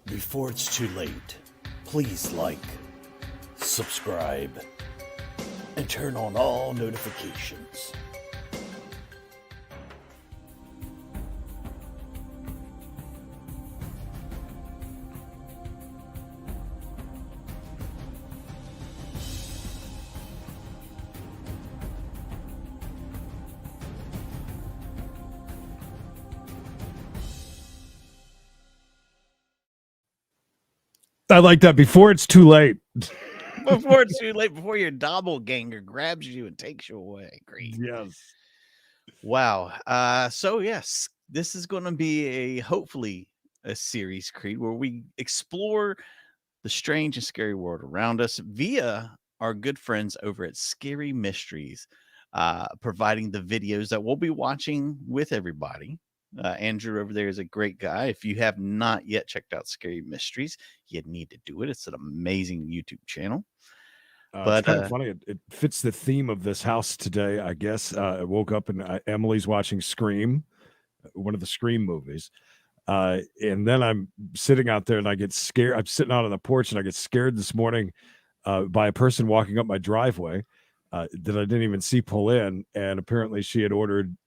Before it's too late, please like, subscribe, and turn on all notifications. I like that. Before it's too late. Before it's too late, before your doppelganger grabs you and takes you away. Great. Yes. Wow. So yes, this is going to be hopefully a series, Creed, where we explore the strange and scary world around us via our good friends over at Scary Mysteries, providing the videos that we'll be watching with everybody. Andrew over there is a great guy. If you have not yet checked out Scary Mysteries, you need to do it. It's an amazing YouTube channel. But it's kind of funny. It fits the theme of this house today, I guess. I woke up and Emily's watching Scream, one of the Scream movies. And then I'm sitting out there and I get scared. I'm sitting out on the porch and I get scared this morning by a person walking up my driveway that I didn't even see pull in. And apparently she had ordered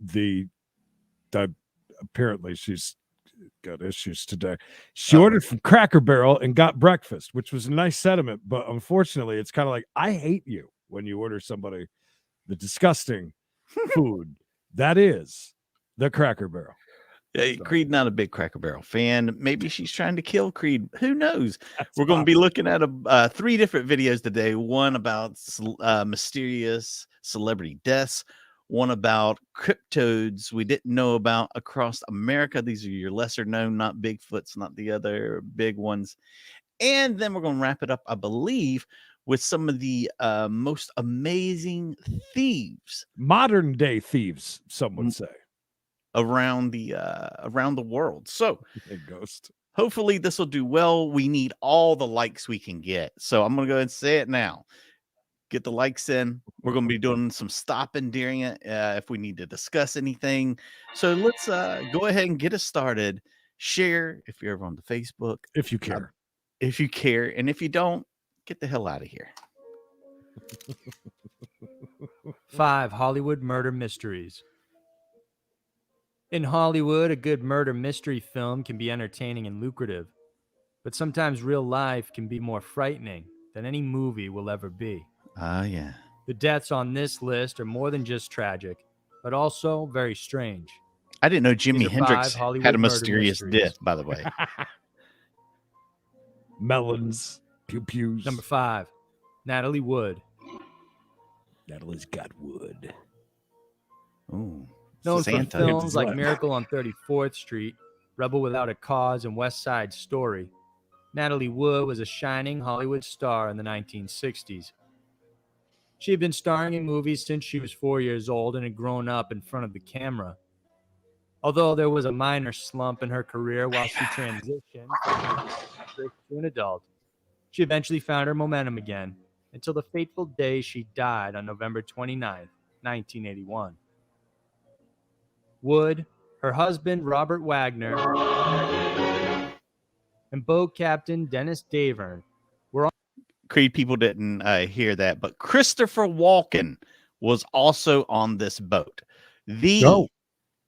apparently she's got issues today. She ordered from Cracker Barrel and got breakfast, which was a nice sentiment. But unfortunately, it's kind of like, I hate you when you order somebody the disgusting food that is the Cracker Barrel. Yeah, Creed, not a big Cracker Barrel fan. Maybe she's trying to kill Creed. Who knows? We're going to be looking at 3 different videos today. One about mysterious celebrity deaths. One about cryptodes we didn't know about across America. These are your lesser known, not Bigfoots, not the other big ones. And then we're going to wrap it up, I believe, with some of the most amazing thieves. Modern day thieves, some would say. Around the world. So Ghost. Hopefully this will do well. We need all the likes we can get. So I'm going to go ahead and say it now. Get the likes in. We're going to be doing some stopping during it if we need to discuss anything. So let's go ahead and get us started. Share if you're ever on the Facebook. If you care. If you care. And if you don't, get the hell out of here. 5 Hollywood murder mysteries. In Hollywood, a good murder mystery film can be entertaining and lucrative, but sometimes real life can be more frightening than any movie will ever be. Yeah. The deaths on this list are more than just tragic, but also very strange. I didn't know Jimi Hendrix had a mysterious death, by the way. Melons, pew-pews. Number 5, Natalie Wood. Natalie's got wood. Ooh. Known Santa. for films like Miracle on 34th Street, Rebel Without a Cause, and West Side Story, Natalie Wood was a shining Hollywood star in the 1960s. She had been starring in movies since she was 4 years old and had grown up in front of the camera. Although there was a minor slump in her career while she transitioned from an actress to an adult, she eventually found her momentum again until the fateful day she died on November 29th, 1981. Wood, her husband Robert Wagner, and boat captain Dennis Davern were on. Creed people didn't hear that, but Christopher Walken was also on this boat.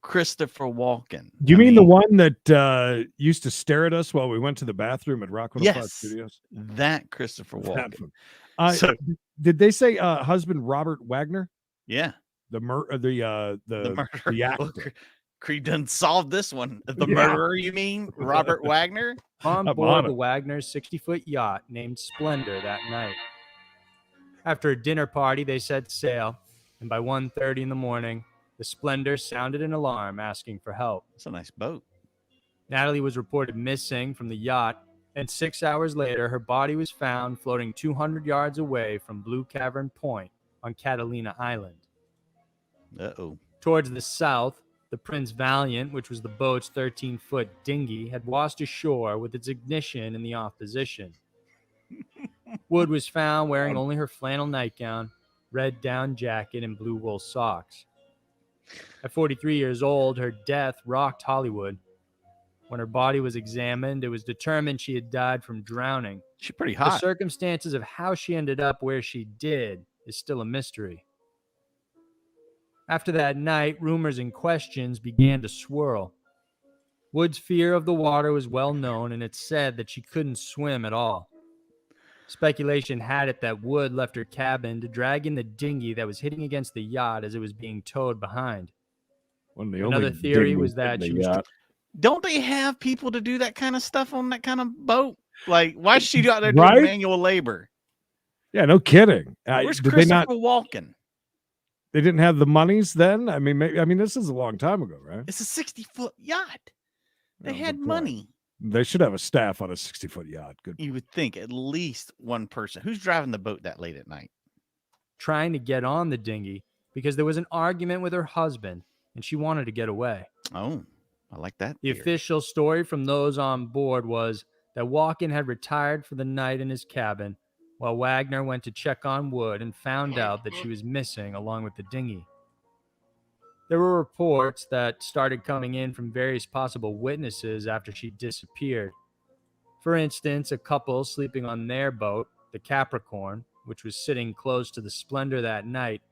Christopher Walken. Do you mean the one that used to stare at us while we went to the bathroom at Rock 105 Studios? That Christopher Walken. So, did they say husband Robert Wagner? Yeah. The actor. Creed done solved this one. The murderer, you mean? Robert Wagner? On board the Wagner's 60-foot yacht named Spangler that night. After a dinner party, they set sail, and by 1:30 in the morning, the Spangler sounded an alarm asking for help. It's a nice boat. Natalie was reported missing from the yacht, and 6 hours later, her body was found floating 200 yards away from Blue Cavern Point on Catalina Island. Uh-oh. Towards the south, the Prince Valiant, which was the boat's 13-foot dinghy, had washed ashore with its ignition in the off position. Wood was found wearing only her flannel nightgown, red down jacket, and blue wool socks. At 43 years old, her death rocked Hollywood. When her body was examined, it was determined she had died from drowning. She's pretty The hot. circumstances of how she ended up where she did is still a mystery. After that night, rumors and questions began to swirl. Wood's fear of the water was well known, and it's said that she couldn't swim at all. Speculation had it that Wood left her cabin to drag in the dinghy that was hitting against the yacht as it was being towed behind. Another theory was that she was... Don't they have people to do that kind of stuff on that kind of boat? Like, why is she out there doing Right? manual labor? Yeah, no kidding. Where's Did Christopher Walken? They didn't have the monies then? I mean, this is a long time ago, right? It's a 60-foot yacht. They Oh, had good point. money. They should have a staff on a 60-foot yacht. Good. You would think at least one person. Who's driving the boat that late at night? trying to get on the dinghy because there was an argument with her husband and she wanted to get away. Oh, I like that. The official story from those on board was that Walken had retired for the night in his cabin while Wagner went to check on Wood and found out that she was missing along with the dinghy. There were reports that started coming in from various possible witnesses after she disappeared. For instance, a couple sleeping on their boat, the Capricorn, which was sitting close to the Splendor that night,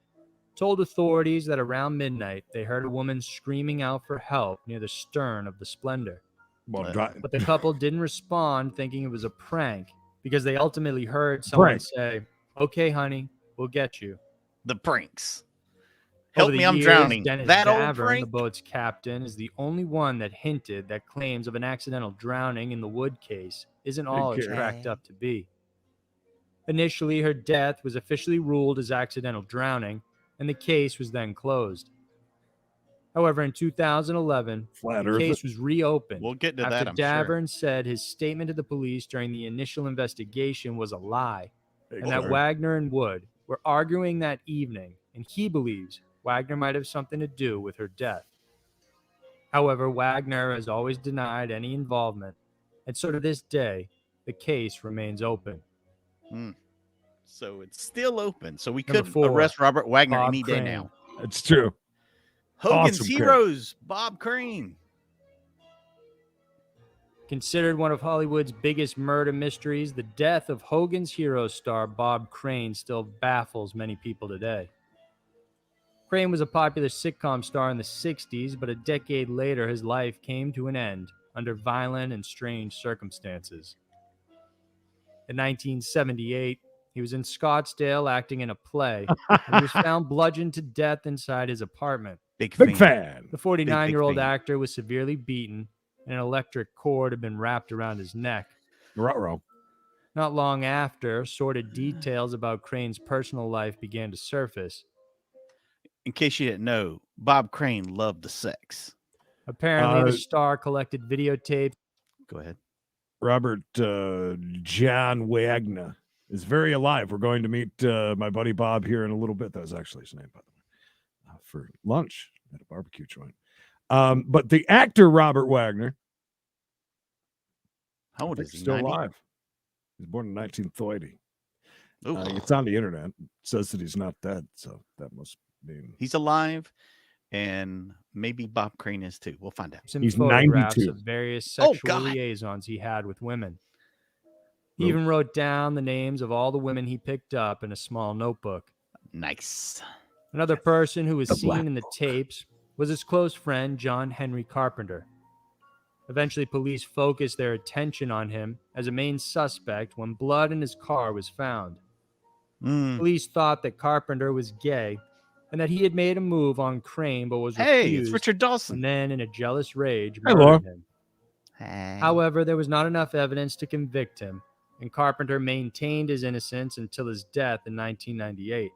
told authorities that around midnight they heard a woman screaming out for help near the stern of the Splendor. But the couple didn't respond, thinking it was a prank, because they ultimately heard someone say, "Okay, honey, we'll get you." The pranks. Help me, I'm years, drowning. Dennis That old Davern, prank? the boat's captain, is the only one that hinted that claims of an accidental drowning in the Wood case isn't all it's cracked up to be. Initially, her death was officially ruled as accidental drowning, and the case was then closed. However, in 2011, the case was reopened. We'll get to after that, I'm Davern sure. said his statement to the police during the initial investigation was a lie, and that Sure. Wagner and Wood were arguing that evening, and he believes Wagner might have something to do with her death. However, Wagner has always denied any involvement, and so to this day, the case remains open. So it's still open. So we Number could 4, arrest Robert Wagner Bob any day Crane. now. It's true. Hogan's Awesome Heroes, Bob Crane. Considered one of Hollywood's biggest murder mysteries, the death of Hogan's Heroes star Bob Crane still baffles many people today. Crane was a popular sitcom star in the 60s, but a decade later his life came to an end under violent and strange circumstances. In 1978, he was in Scottsdale acting in a play, and he was found bludgeoned to death inside his apartment. Big fan. The 49-year-old fan. actor was severely beaten, and an electric cord had been wrapped around his neck. Ruh-roh. Not long after, sordid details about Crane's personal life began to surface. In case you didn't know, Bob Crane loved the sex. Apparently, the star collected videotapes. Go ahead. Robert John Wagner is very alive. We're going to meet my buddy Bob here in a little bit. That was actually his name, by the way, for lunch at a barbecue joint. But the actor Robert Wagner, how old is he? Still 90? alive. He was born in 1930. Ooh. It's on the internet. It says that he's not dead, so that must mean He's alive, and maybe Bob Crane is too. We'll find out. Some He's photographs 92. of various Oh, sexual God. liaisons he had with women. He Nope. even wrote down the names of all the women he picked up in a small notebook. Nice. Another person who was The seen Black in the Book. tapes was his close friend, John Henry Carpenter. Eventually, police focused their attention on him as a main suspect when blood in his car was found. Police thought that Carpenter was gay and that he had made a move on Crane but was Hey, refused, it's Richard Dawson. and then, in a jealous rage, Hey, murdered Laura. him. Hey. However, there was not enough evidence to convict him, and Carpenter maintained his innocence until his death in 1998.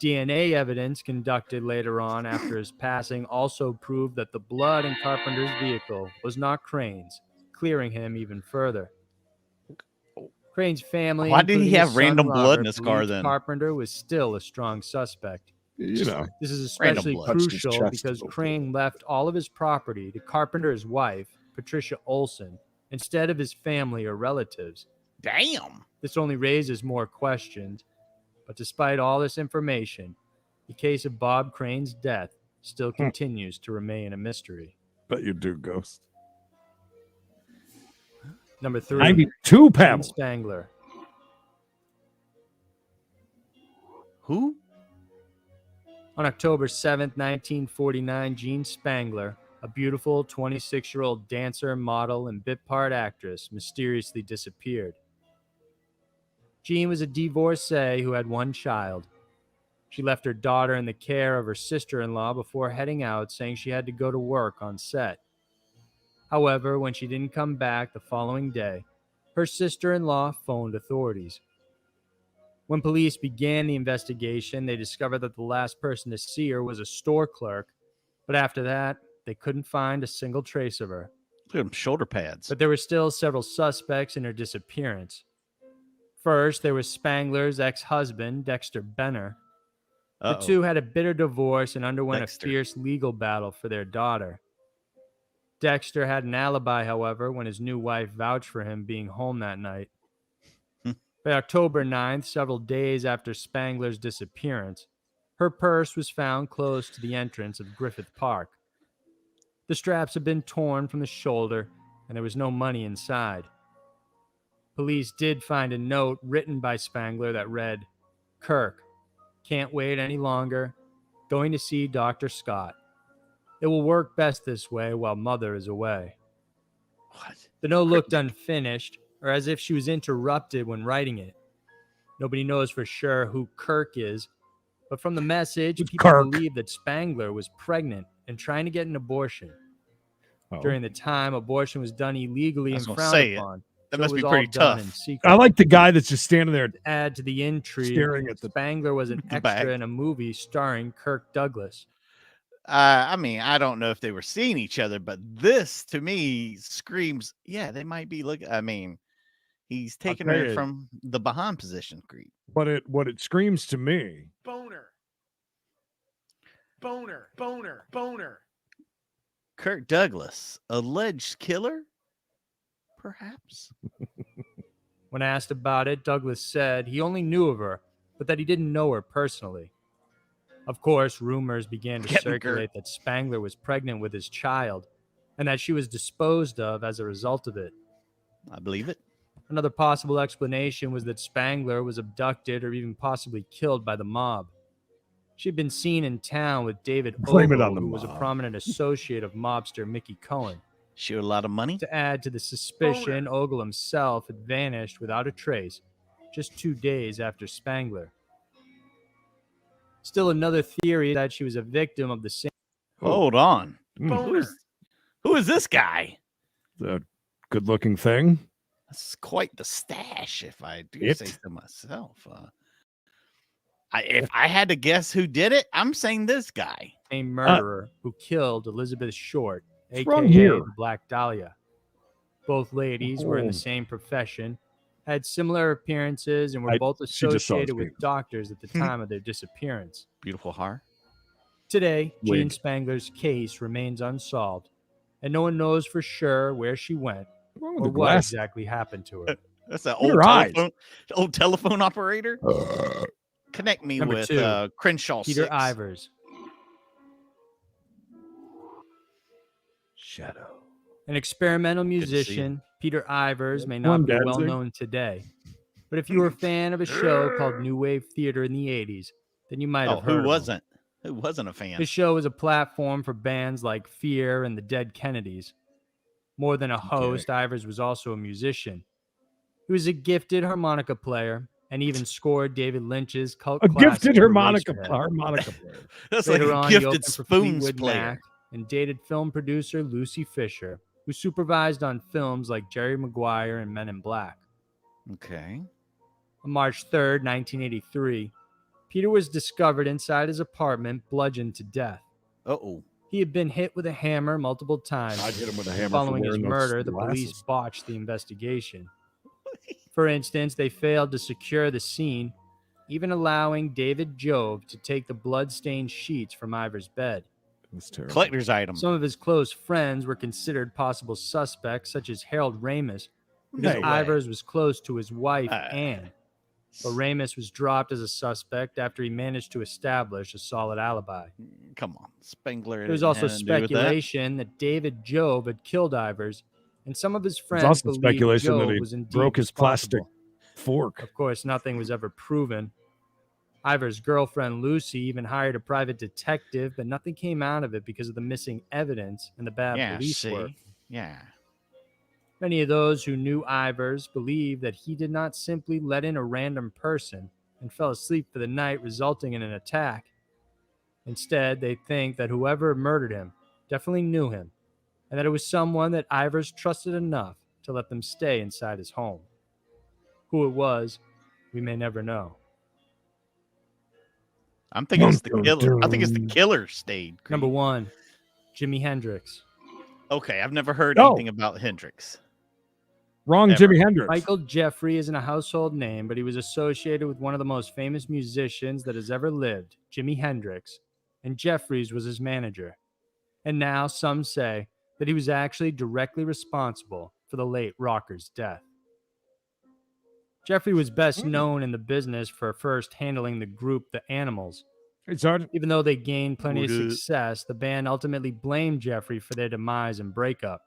DNA evidence conducted later on after his passing also proved that the blood in Carpenter's vehicle was not Crane's, clearing him even further. Crane's family, Why did he including his have son random blood in Robert, his car believed then? Carpenter was still a strong suspect. you know. This is Random especially blood. Touched his crucial chest a because little bit. Crane left all of his property to Carpenter's wife, Patricia Olson, instead of his family or relatives. Damn. This only raises more questions, but despite all this information, the case of Bob Crane's death still continues to remain a mystery. Bet you do, Ghost. Number 3. 92, Gene Pamela. Spangler. Who? On October 7th, 1949, Gene Spangler, a beautiful 26-year-old dancer, model, and bit-part actress, mysteriously disappeared. Jean was a divorcee who had one child. She left her daughter in the care of her sister-in-law before heading out, saying she had to go to work on set. However, when she didn't come back the following day, her sister-in-law phoned authorities. When police began the investigation, they discovered that the last person to see her was a store clerk, but after that, they couldn't find a single trace of her. Look at them shoulder pads. But there were still several suspects in her disappearance. First, there was Spangler's ex-husband, Dexter Benner. The two had a bitter divorce and underwent a fierce legal battle for their daughter. Dexter had an alibi, however, when his new wife vouched for him being home that night. By October 9th, several days after Spangler's disappearance, her purse was found close to the entrance of Griffith Park. The straps had been torn from the shoulder, and there was no money inside. Police did find a note written by Spangler that read, "Kirk, can't wait any longer. Going to see Dr. Scott. It will work best this way while Mother is away." What? The note looked unfinished, or as if she was interrupted when writing it. Nobody knows for sure who Kirk is, but from the message, people believe that Spangler was pregnant and trying to get an abortion. During the time, abortion was done illegally and frowned upon. That must be pretty tough. I like the guy that's just standing there. To add to the intrigue, staring at the Spangler was an extra in a movie starring Kirk Douglas. I mean, I don't know if they were seeing each other, but this to me screams, yeah, they might be looking. I mean, he's taking her from the behind position, Creed. What it screams to me. Boner. Boner. Boner. Boner. Kirk Douglas, alleged killer? Perhaps. When asked about it, Douglas said he only knew of her, but that he didn't know her personally. Of course, rumors began to circulate that Spangler was pregnant with his child, and that she was disposed of as a result of it. I believe it. Another possible explanation was that Spangler was abducted or even possibly killed by the mob. She'd been seen in town with David Ogle, who was a prominent associate of mobster Mickey Cohen. She had a lot of money. To add to the suspicion, Ogle himself had vanished without a trace just 2 days after Spangler. Still another theory that she was a victim of the same. Hold on. Who is this guy? The good-looking thing. That's quite the stash, if I do say so myself. If I had to guess who did it, I'm saying this guy. A murderer who killed Elizabeth Short, a.k.a. the Black Dahlia. Both ladies were in the same profession, had similar appearances, and were both associated with doctors at the time of their disappearance. Beautiful hair. Today, Gene Spangler's case remains unsolved, and no one knows for sure where she went or what exactly happened to her. That's an old telephone operator. Connect me Number with 2, Crenshaw Peter 6. Ivers. Shadow. An experimental musician, Peter Ivers may not be well known today, but if you were a fan of a show called New Wave Theater in the 80s, then you might have heard of him. Who wasn't a fan? His show was a platform for bands like Fear and the Dead Kennedys. More than a host, Ivers was also a musician. He was a gifted harmonica player and even scored David Lynch's cult classic. A gifted harmonica player. That's Later like on, a gifted spoons player. Mac and dated film producer Lucy Fisher, who supervised on films like Jerry Maguire and Men in Black. Okay. On March 3rd, 1983, Peter was discovered inside his apartment, bludgeoned to death. Uh-oh. He had been hit with a hammer multiple times. I'd hit him with a hammer. Following his murder, the police botched the investigation. For instance, they failed to secure the scene, even allowing David Jove to take the blood-stained sheets from Ivers' bed. Collector's item. Some of his close friends were considered possible suspects, such as Harold Ramis, because Ivers was close to his wife, Anne. But Ramis was dropped as a suspect after he managed to establish a solid alibi. Come on, Spangler. There was also speculation that David Jove had killed Ivers and some of his There's friends also believed speculation Joe that he was indeed broke his plastic responsible. fork. Of course, nothing was ever proven. Ivers' girlfriend Lucy even hired a private detective, but nothing came out of it because of the missing evidence and the bad Yeah, police work. see? Yeah. Many of those who knew Ivers believed that he did not simply let in a random person and fell asleep for the night, resulting in an attack. Instead, they think that whoever murdered him definitely knew him, and that it was someone that Ivers trusted enough to let them stay inside his home. Who it was, we may never know. I'm thinking it's the Dun, killer. dun, I think it's the dun. killer stayed. Creed. Number 1, Jimi Hendrix. Okay, I've never heard No. anything about Hendrix. Wrong, Ever. Jimi Hendrix. Michael Jeffrey isn't a household name, but he was associated with one of the most famous musicians that has ever lived, Jimi Hendrix, and Jeffries was his manager. And now some say that he was actually directly responsible for the late rocker's death. Jeffrey was best known in the business for first handling the group The Animals. Hey, Sergeant. Even though they gained plenty of What up? success, the band ultimately blamed Jeffrey for their demise and breakup.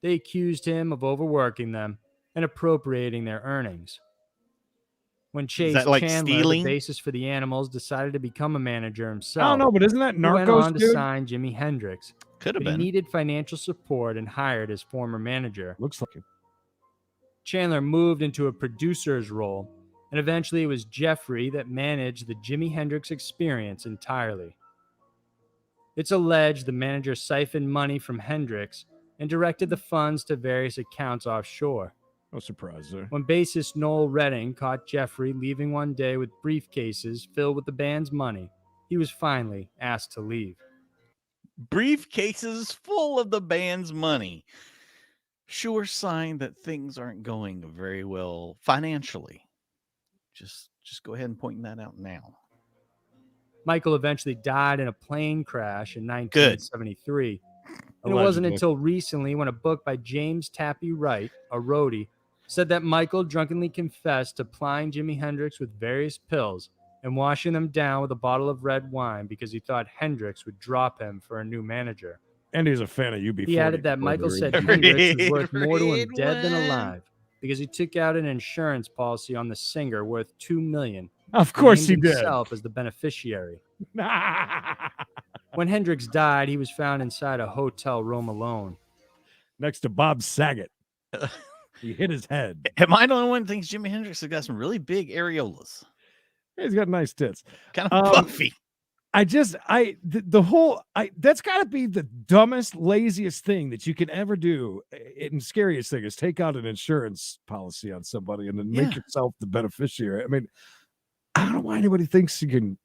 They accused him of overworking them and appropriating their earnings. When Chase that like Chandler, stealing? the bassist for The Animals, decided to become a manager himself, I don't know, but isn't that he went Narcos, on to dude? sign Jimi Hendrix. Could have But he been. needed financial support and hired his former manager. Looks like it. Chandler moved into a producer's role, and eventually it was Jeffrey that managed the Jimi Hendrix experience entirely. It's alleged the manager siphoned money from Hendrix and directed the funds to various accounts offshore. No surprise there. When bassist Noel Redding caught Jeffrey leaving one day with briefcases filled with the band's money, he was finally asked to leave. Briefcases full of the band's money. Sure sign that things aren't going very well financially. Just go ahead and point that out now. Michael eventually died in a plane crash in 1973. And it wasn't Allegedly. until recently when a book by James Tappy Wright, a roadie, said that Michael drunkenly confessed to plying Jimi Hendrix with various pills and washing them down with a bottle of red wine because he thought Hendrix would drop him for a new manager. And he's a fan of UB40. He added that Michael said Red Hendrix was worth more to him dead than wine. alive because he took out an insurance policy on the singer worth $2 million. Of course he named did. himself as the beneficiary. When Hendrix died, he was found inside a hotel room alone. Next to Bob Saget. He hit his head. Am I the only one that thinks Jimi Hendrix has got some really big areolas? He's got nice tits. Kind of puffy. That's got to be the dumbest, laziest thing that you can ever do. And scariest thing is take out an insurance policy on somebody and then make yourself the beneficiary. I mean, I don't know why anybody thinks you can,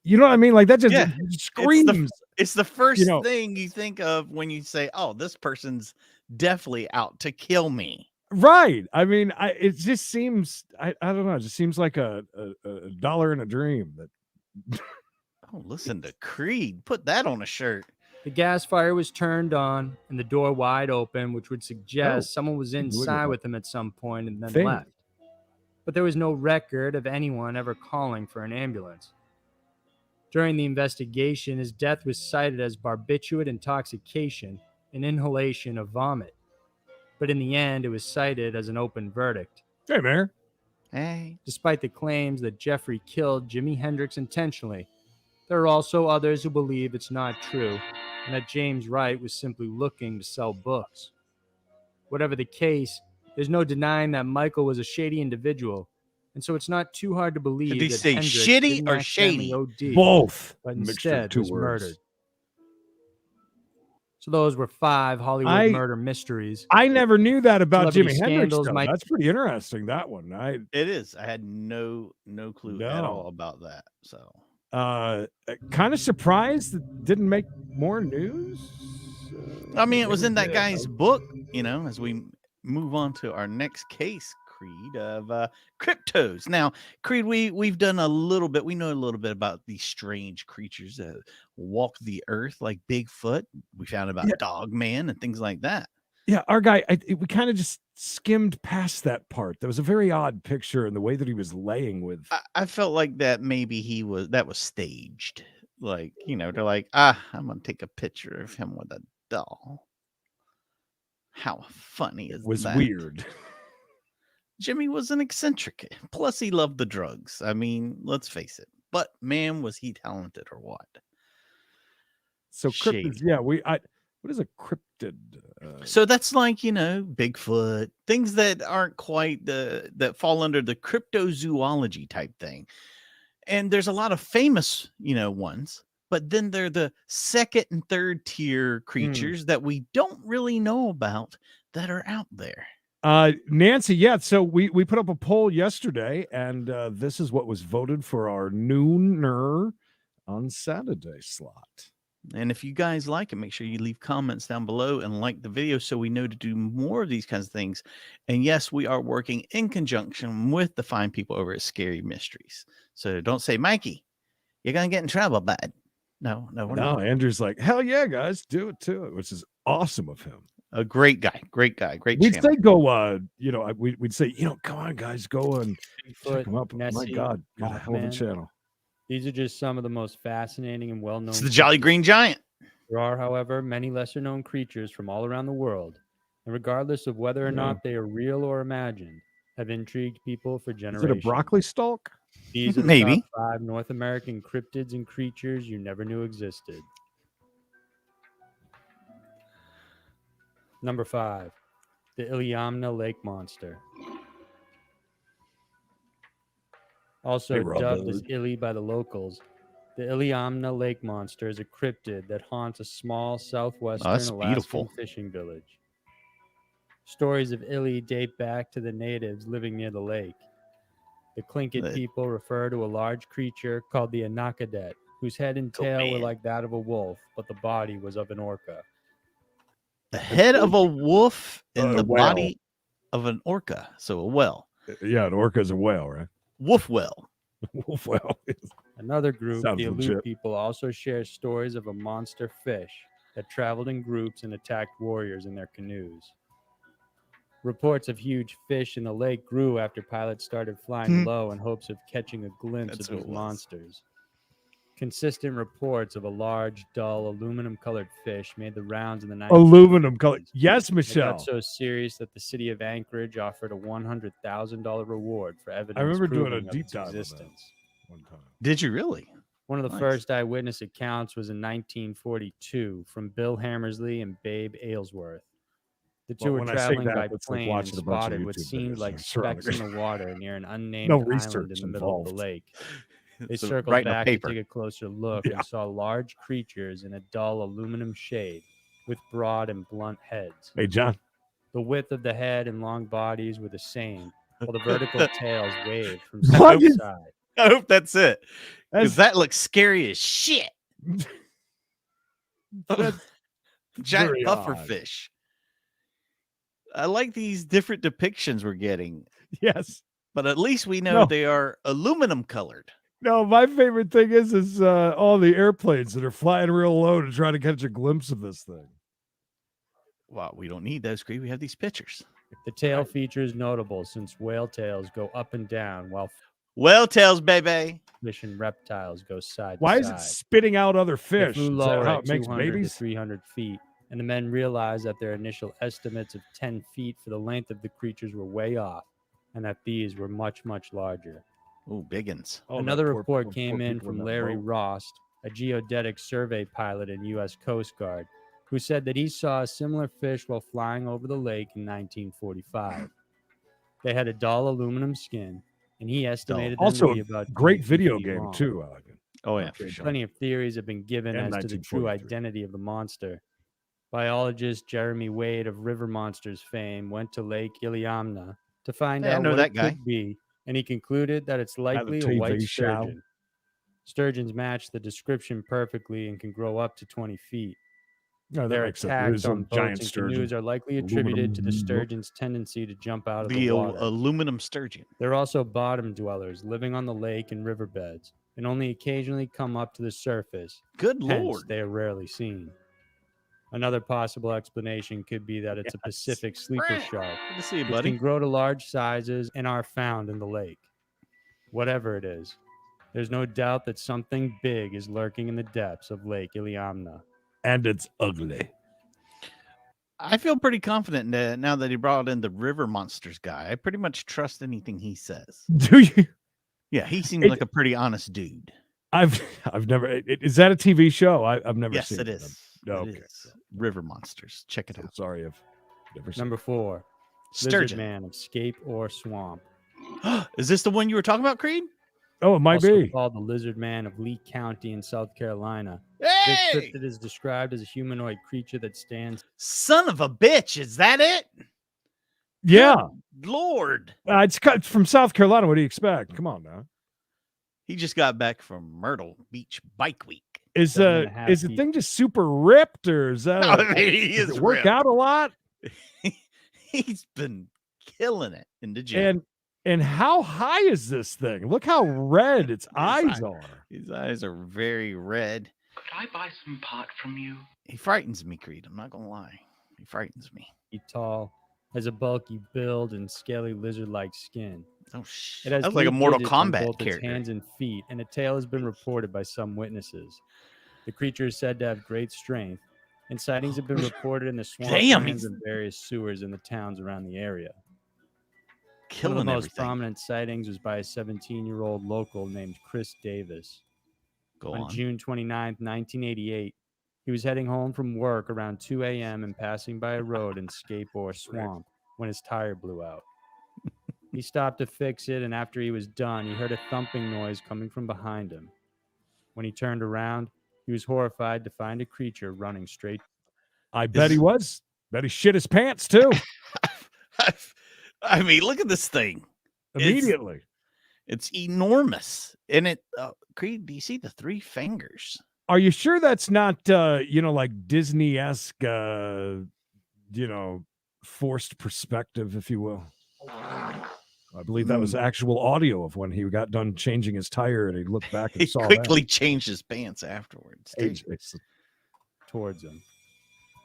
you know what I mean? Like that just it screams. It's the first thing you think of when you say, oh, this person's definitely out to kill me. Right. I mean, it just seems, I don't know. It just seems like a dollar in a dream. That. Oh, listen to Creed. Put that on a shirt. The gas fire was turned on and the door wide open, which would suggest someone was inside with him at some point and then left. But there was no record of anyone ever calling for an ambulance. During the investigation, his death was cited as barbiturate intoxication and inhalation of vomit. But in the end, it was cited as an open verdict. Hey, Mayor. Hey. Despite the claims that Jeffrey killed Jimi Hendrix intentionally, there are also others who believe it's not true and that James Wright was simply looking to sell books. Whatever the case, there's no denying that Michael was a shady individual, and so it's not too hard to believe Did he that say Hendrix shitty didn't or accidentally shady? OD, Both. but Mixture of instead two was words. murdered. So those were 5 Hollywood murder mysteries. I never knew that about Celebrity Jimi Hendrix. scandals might- That's pretty interesting. That one. It is. I had no clue at all about that. So kind of surprised it didn't make more news. I mean, it was in that guy's book, as we move on to our next case, Creed, of cryptos. Now, Creed, we've done a little bit. We know a little bit about these strange creatures that walk the earth like Bigfoot. We found about Dog Man and things like that. Yeah, our guy, we kind of just skimmed past that part. There was a very odd picture in the way that he was laying with. I felt like that maybe that was staged. Like, they're like, I'm going to take a picture of him with a doll. How funny is It was that? weird. Jimmy was an eccentric. Plus, he loved the drugs. I mean, let's face it. But man, was he talented or what? So Shade. cryptids, yeah, what is a cryptid? So that's like, Bigfoot, things that aren't quite that fall under the cryptozoology type thing. And there's a lot of famous, ones, but then they're the second and third tier creatures that we don't really know about that are out there. Nancy, yeah. So we put up a poll yesterday, and this is what was voted for our nooner on Saturday slot. And if you guys like it, make sure you leave comments down below and like the video so we know to do more of these kinds of things. And yes, we are working in conjunction with the fine people over at Scary Mysteries. So don't say, Mikey, you're going to get in trouble, bud. No, we're not. Andrew's like, hell yeah, guys, do it, which is awesome of him. A great guy, great We'd channel. say go, we'd say, come on, guys, go and check him up. Nessie, My God, got a hell of a channel. These are just some of the most fascinating and well-known. It's the Jolly Green Giant. There are, however, many lesser-known creatures from all around the world, and regardless of whether or not they are real or imagined, have intrigued people for generations. Is it a broccoli stalk? These are the Maybe. top 5 North American cryptids and creatures you never knew existed. Number 5, the Iliamna lake monster. Also dubbed as Illy by the locals, the Iliamna lake monster is a cryptid that haunts a small southwestern Alaskan fishing village. Stories of Illy date back to the natives living near the lake. The Tlingit people refer to a large creature called the Anakadet, whose head and tail were like that of a wolf, but the body was of an orca. The head of a wolf and the body of an orca. So a whale. Yeah, an orca is a whale, right? Wolf whale. Wolf whale. Another group, Sounds the Aleut legit. people, also share stories of a monster fish that traveled in groups and attacked warriors in their canoes. Reports of huge fish in the lake grew after pilots started flying low in hopes of catching a glimpse of these monsters. Consistent reports of a large, dull, aluminum-colored fish made the rounds in the night. Aluminum color. Yes, It Michelle. got so serious that the city of Anchorage offered a $100,000 reward for evidence. I remember doing a proving of deep its dive on that existence. one time. Did you really? One of the Nice. first eyewitness accounts was in 1942 from Bill Hammersley and Babe Aylesworth. The two were traveling by plane and spotted what seemed like specks in the water near an unnamed island in the middle of the lake. They circled back to take a closer look and saw large creatures in a dull aluminum shade with broad and blunt heads. Hey, John. The width of the head and long bodies were the same, while the vertical tails waved from side to side. I hope that's it. Because that looks scary as shit. Giant puffer fish. I like these different depictions we're getting. Yes. But at least we know they are aluminum colored. No, my favorite thing is all the airplanes that are flying real low to try to catch a glimpse of this thing. Well, we don't need those, Creed. We have these pictures. The tail feature is notable since whale tails go up and down while whale tails, baby. Fish and reptiles go side Why to is side. it spitting out other fish? They flew Is that lower how at it makes 200 babies? to 300 feet, and the men realized that their initial estimates of 10 feet for the length of the creatures were way off, and that these were much, much larger. Oh, biggins. Another report came in from Larry Rost, a geodetic survey pilot in U.S. Coast Guard, who said that he saw a similar fish while flying over the lake in 1945. They had a dull aluminum skin, and he estimated them to be about great 20 video feet game long. too. Oh yeah, for sure. Plenty of theories have been given And as to the true 1943. identity of the monster. Biologist Jeremy Wade of River Monsters fame went to Lake Iliamna to find Hey, I out know what that it guy. could be, and he concluded that it's likely a TV white show. sturgeon. Sturgeons match the description perfectly and can grow up to 20 feet. No, that Their makes sense. It attacks is a on giant boats and sturgeon. canoes are likely attributed to the Aluminum. sturgeon's tendency to jump out of The the water. aluminum sturgeon. They're also bottom dwellers living on the lake and riverbeds and only occasionally come up to the surface. Good Hence, lord. they are rarely seen. Another possible explanation could be that it's a Pacific sleeper shark, Good to see you, which buddy. can grow to large sizes and are found in the lake. Whatever it is, there's no doubt that something big is lurking in the depths of Lake Iliamna. And it's ugly. I feel pretty confident that now that he brought in the river monsters guy, I pretty much trust anything he says. Do you? Yeah, he seems like a pretty honest dude. I've never. Is that a TV show? I've never Yes, seen it it. is. No, It okay. is. River monsters. Check it I'm out. sorry, I've never seen. Number 4, Lizard Sturgeon. Man of Scape or Swamp. Is this the one you were talking about, Creed? Oh, it might Also be. called the Lizard Man of Lee County in South Carolina. This Hey! cryptid is described as a humanoid creature that stands Son of a bitch. Is that it? Yeah, Good Lord. it's from South Carolina. What do you expect? Come on now. He just got back from Myrtle Beach Bike Week. Is 7.5 is the feet. thing just super ripped, or is that? I mean, he does is it work ripped. out a lot? He's been killing it in the gym. And how high is this thing? Look how red its eyes are. His eyes are very red. Could I buy some pot from you? He frightens me, Creed. I'm not gonna lie. He frightens me. feet tall, has a bulky build and scaly lizard-like skin. Oh It shit! has That's like a three Mortal digits on Kombat both its character. hands and feet, and a tail has been reported by some witnesses. The creature is said to have great strength, and sightings have been reported in the swamp Damn, lands he's- and various sewers in the towns around the area. One of Killing the most everything. prominent sightings was by a 17-year-old local named Chris Davis. Go On on. June 29th, 1988, he was heading home from work around 2 a.m. and passing by a road in Scape or Swamp when his tire blew out. He stopped to fix it, and after he was done, he heard a thumping noise coming from behind him. When he turned around, he was horrified to find a creature running straight. I bet he was. Bet he shit his pants too I mean, look at this thing. immediately. It's enormous. And it, Creed, do you see the 3 fingers? Are you sure that's not like Disney-esque forced perspective, if you will? I believe that was actual audio of when he got done changing his tire and he looked back and He saw quickly changed his pants afterwards. that. It's towards him.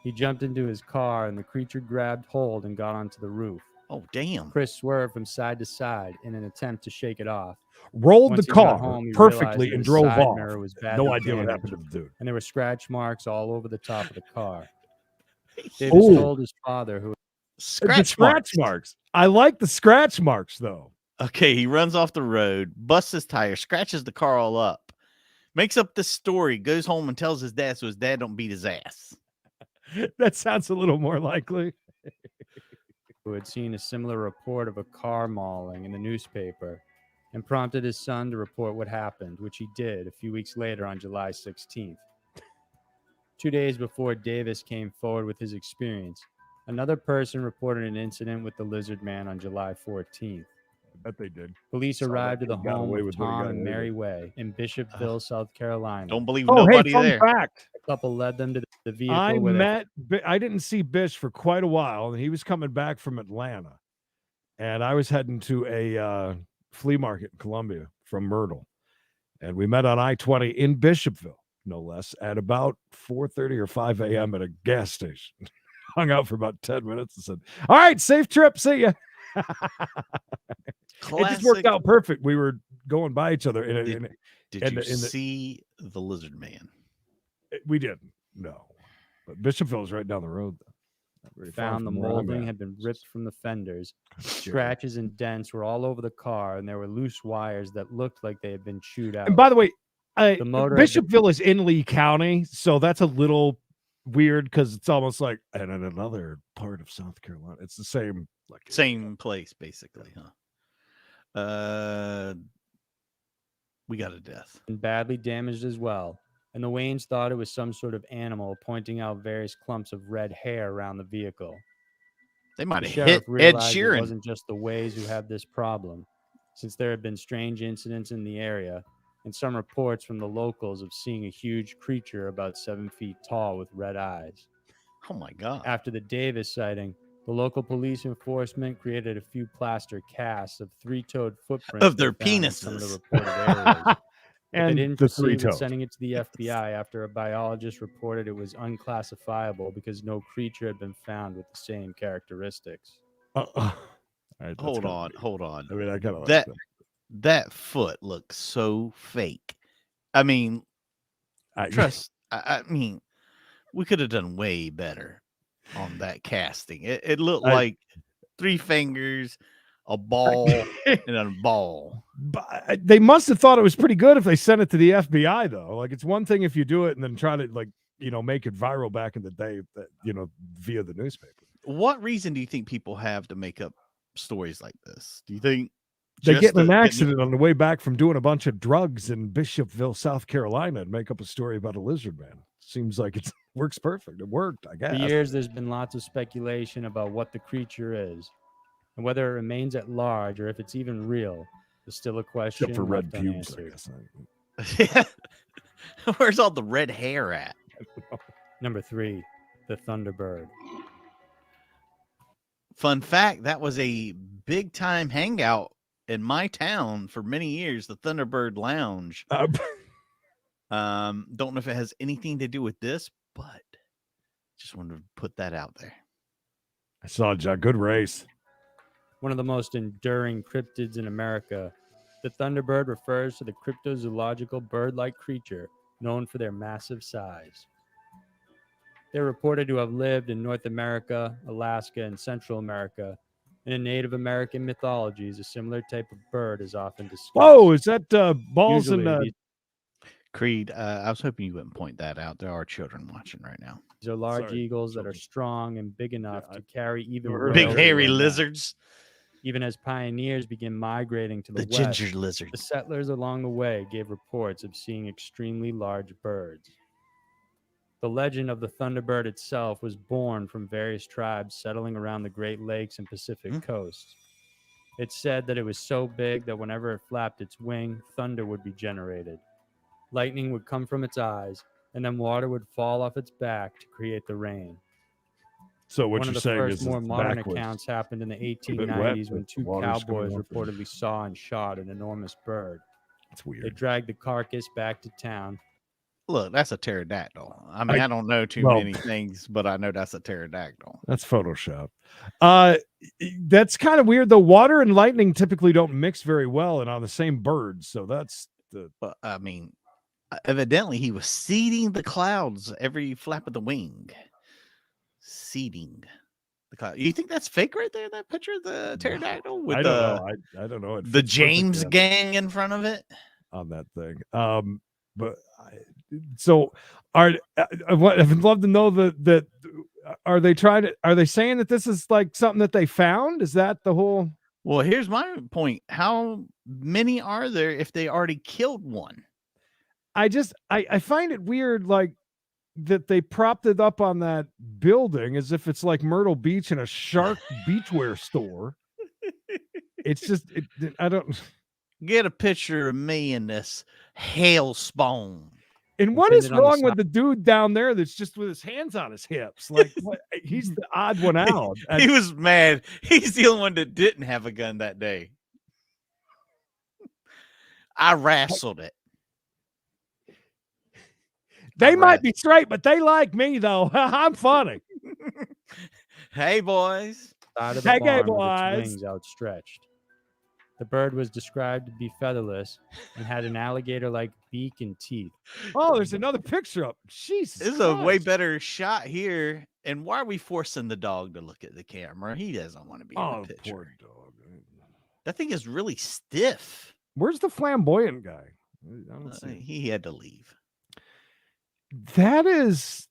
He jumped into his car, and the creature grabbed hold and got onto the roof. Oh, damn. Chris swerved from side to side in an attempt to shake it off. rolled Once the he got car home, he perfectly realized and that drove his side off. mirror was No badly idea what damaged, happened to the dude. and there were scratch marks all over the top of the car. Davis Ooh. told his father, who The Scratch marks. I like the scratch marks though. Okay, he runs off the road, busts his tire, scratches the car all up, makes up this story, goes home and tells his dad so his dad don't beat his ass. That sounds a little more likely. had seen a similar report of a car mauling in the newspaper and prompted his son to report what happened, which he did a few weeks later on July 16th. 2 days before Davis came forward with his experience, another person reported an incident with the lizard man on July 14th. I bet they did. Police Saw that arrived at the he got home away of with what he Tom got and away Mary with. Way in Bishopville, South Carolina. Don't believe Oh, nobody hey, fun there. fact. A couple led them to the vehicle I where met. I didn't see Bish for quite a while, and he was coming back from Atlanta, and I was heading to a flea market in Columbia from Myrtle, and we met on I-20 in Bishopville, no less, at about 4:30 or 5 a.m. at a gas station. Hung out for about 10 minutes and said, "All right, safe trip. See ya." It just worked out perfect. We were going by each other. Did and you the- and the- see the lizard man? We didn't, no. But Bishopville is right down the road. Though. Not very far found the from where I'm molding at. had been ripped from the fenders. Sure. Scratches and dents were all over the car, and there were loose wires that looked like they had been chewed out. And by the way, The motor had been- Bishopville is in Lee County, so that's a little weird because it's almost like and in another part of South Carolina. It's the same, like Same place, basically, huh? We got a death. and badly damaged as well, and the Waynes thought it was some sort of animal, pointing out various clumps of red hair around the vehicle. They might The have sheriff hit Ed realized it Sheeran. wasn't just the Ways who had this problem, since there had been strange incidents in the area and some reports from the locals of seeing a huge creature about 7 feet tall with red eyes. Oh my god! After the Davis sighting, the local police enforcement created a few plaster casts of three-toed footprints Of their they found in some of the penises. reported areas. But they and didn't the proceed three with toes. sending it to the FBI after a biologist reported it was unclassifiable because no creature had been found with the same characteristics. All right, that's Hold kinda on, weird. hold on. I mean, I kind of That that foot looks so fake. I mean, I trust. I mean, we could have done way better. on that casting. It looked like 3 fingers, a ball, and a ball. But they must have thought it was pretty good if they sent it to the FBI, though. Like, it's one thing if you do it and then try to, like, make it viral back in the day, via the newspaper. What reason do you think people have to make up stories like this? Do you think they get in an accident on the way back from doing a bunch of drugs in Bishopville, South Carolina, and make up a story about a lizard man? Seems like it works perfect. It worked, I guess. For years, there's been lots of speculation about what the creature is, and whether it remains at large or if it's even real is still a question. Except for red pubes, I guess. Where's all the red hair at? Number 3, the Thunderbird. Fun fact, that was a big time hangout in my town for many years, the Thunderbird Lounge. Don't know if it has anything to do with this, but just wanted to put that out there. I saw a good race. One of the most enduring cryptids in America, the Thunderbird refers to the cryptozoological bird-like creature known for their massive size. They're reported to have lived in North America, Alaska, and Central America. And in Native American mythologies, a similar type of bird is often discussed. Whoa, is that balls Usually, and Creed? I was hoping you wouldn't point that out. There are children watching right now. These are large eagles that are strong and big enough to carry even big hairy lizards. Even as pioneers began migrating to the west, ginger lizard. The settlers along the way gave reports of seeing extremely large birds. The legend of the Thunderbird itself was born from various tribes settling around the Great Lakes and Pacific coasts. It's said that it was so big that whenever it flapped its wing, thunder would be generated. Lightning would come from its eyes, and then water would fall off its back to create the rain. So what One you're of the saying first is more modern backwards. accounts happened in the bit 1890s wet, when but 2 water's coming cowboys off it. reportedly saw and shot an enormous bird. That's weird. They dragged the carcass back to town. Look, that's a pterodactyl. I mean, I don't know too many things, but I know that's a pterodactyl. That's Photoshop. That's kind of weird. The water and lightning typically don't mix very well and on the same bird. So that's the. But I mean, evidently he was seeding the clouds every flap of the wing. Seeding the cloud. You think that's fake right there? That picture of the pterodactyl with I don't know. I don't know. The James gang in front of it on that thing. But so are what I'd love to know that are they saying that this is like something that they found? Is that the whole? Well, here's my point. How many are there if they already killed one? I find it weird, like that they propped it up on that building as if it's like Myrtle Beach and a shark beachwear store. It's just I don't get a picture of me in this hailspawn. And what is wrong with the dude down there that's just with his hands on his hips? Like, he's the odd one out. He was mad. He's the only one that didn't have a gun that day. I wrestled it. They might be straight, but they like me, though. I'm funny. Hey, boys. Hey, boys. Wings outstretched. The bird was described to be featherless and had an alligator-like beak and teeth. Oh, there's another picture up. Jesus, this is a way better shot here. And why are we forcing the dog to look at the camera? He doesn't want to be in the picture. Poor dog. That thing is really stiff. Where's the flamboyant guy? I don't see he had to leave. That is.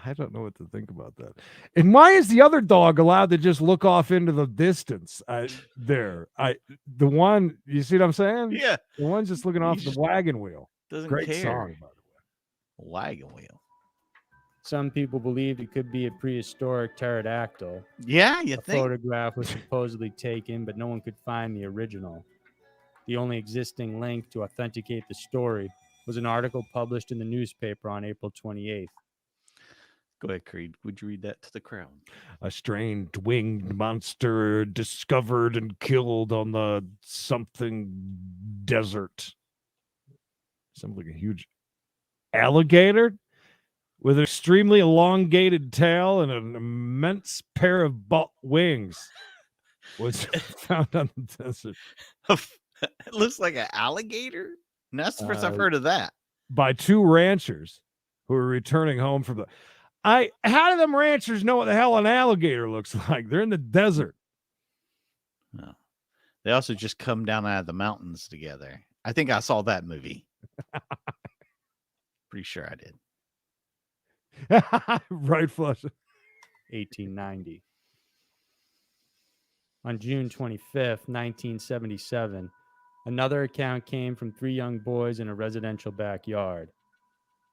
I don't know what to think about that. And why is the other dog allowed to just look off into the distance? The one, you see what I'm saying? Yeah. The one's just looking off the wagon wheel. Doesn't Great care. song, by the way. Wagon wheel. Some people believe it could be a prehistoric pterodactyl. Yeah, you think. A photograph was supposedly taken, but no one could find the original. The only existing link to authenticate the story was an article published in the newspaper on April 28th. Go ahead, Creed. Would you read that to the crowd? A strange winged monster discovered and killed on the something desert. Something like a huge alligator with an extremely elongated tail and an immense pair of wings was found on the desert. It looks like an alligator? And that's the first I've heard of that. By 2 ranchers who are returning home from the. How do them ranchers know what the hell an alligator looks like? They're in the desert. No. They also just come down out of the mountains together. I think I saw that movie. Pretty sure I did. Right, Flush. 1890. On June 25th, 1977, another account came from 3 young boys in a residential backyard.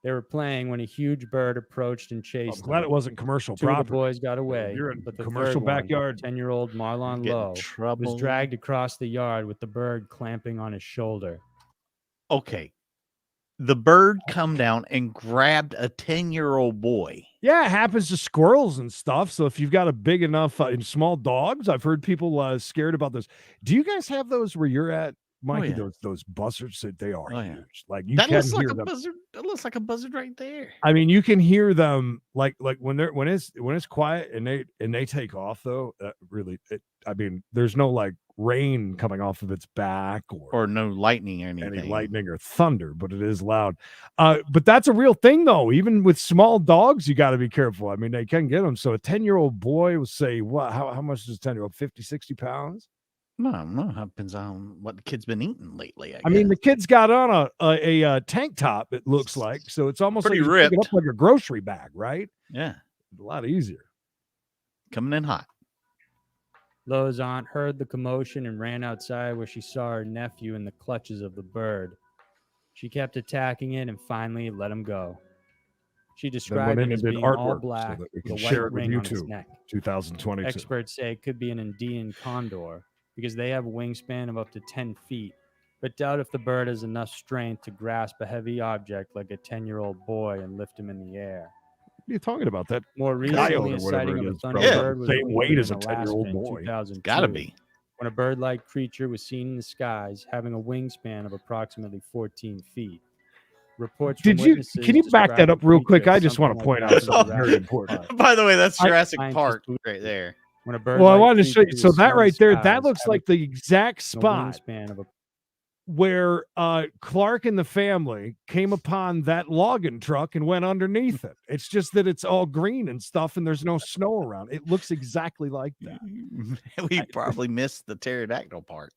They were playing when a huge bird approached and chased I'm glad them. it wasn't commercial 2 of property. the boys got away, You're in but the commercial third one, backyard. 10-year-old Marlon Get in Lowe, trouble. was dragged across the yard with the bird clamping on his shoulder. Okay. The bird come down and grabbed a 10-year-old boy. Yeah, it happens to squirrels and stuff. So if you've got a big enough and small dogs, I've heard people scared about this. Do you guys have those where you're at, Mikey? yeah. Those buzzards, they are Oh, yeah. huge. Like you That can looks like hear a them. buzzard. That looks like a buzzard right there. I mean, you can hear them like when it's quiet and they take off though. I mean, there's no like rain coming off of its back Or no lightning or anything. any lightning or thunder, but it is loud. But that's a real thing though. Even with small dogs, you got to be careful. I mean, they can get them. So a 10-year-old boy will say, what? How much is a 10-year-old? 50, 60 pounds? No, it depends on what the kid's been eating lately. I mean, the kid's got on a tank top, it looks like. So it's almost Pretty like you pick it ripped. up like a grocery bag, right? Yeah. A lot easier. Coming in hot. Lowe's aunt heard the commotion and ran outside where she saw her nephew in the clutches of the bird. She kept attacking it and finally let him go. She described went in it as and did being all artwork so black that we with can a share white it with ring on its YouTube. neck. 2022. Experts say it could be an Andean condor because they have a wingspan of up to 10 feet, but doubt if the bird has enough strength to grasp a heavy object like a 10-year-old boy and lift him in the air. What are you talking about? That More coyote recently, or a whatever sighting it of a is, probably Thunderbird the was same weight reported as a in Alaska 10-year-old in boy. 2002. Gotta be. When a bird-like creature was seen in the skies having a wingspan of approximately 14 feet. Reports from witnesses Can you back that describe up the real quick? creature I as just want to something point like out that something from very Jurassic important. Park. By the way, that's Jurassic Scientists Park believe right there. When a bird Well, I wanted to show you. So that right there, that skies looks having like the exact a spot wingspan of a where Clark and the family came upon that logging truck and went underneath it. It's just that it's all green and stuff, and there's no snow around. It looks exactly like that. We probably missed the pterodactyl part.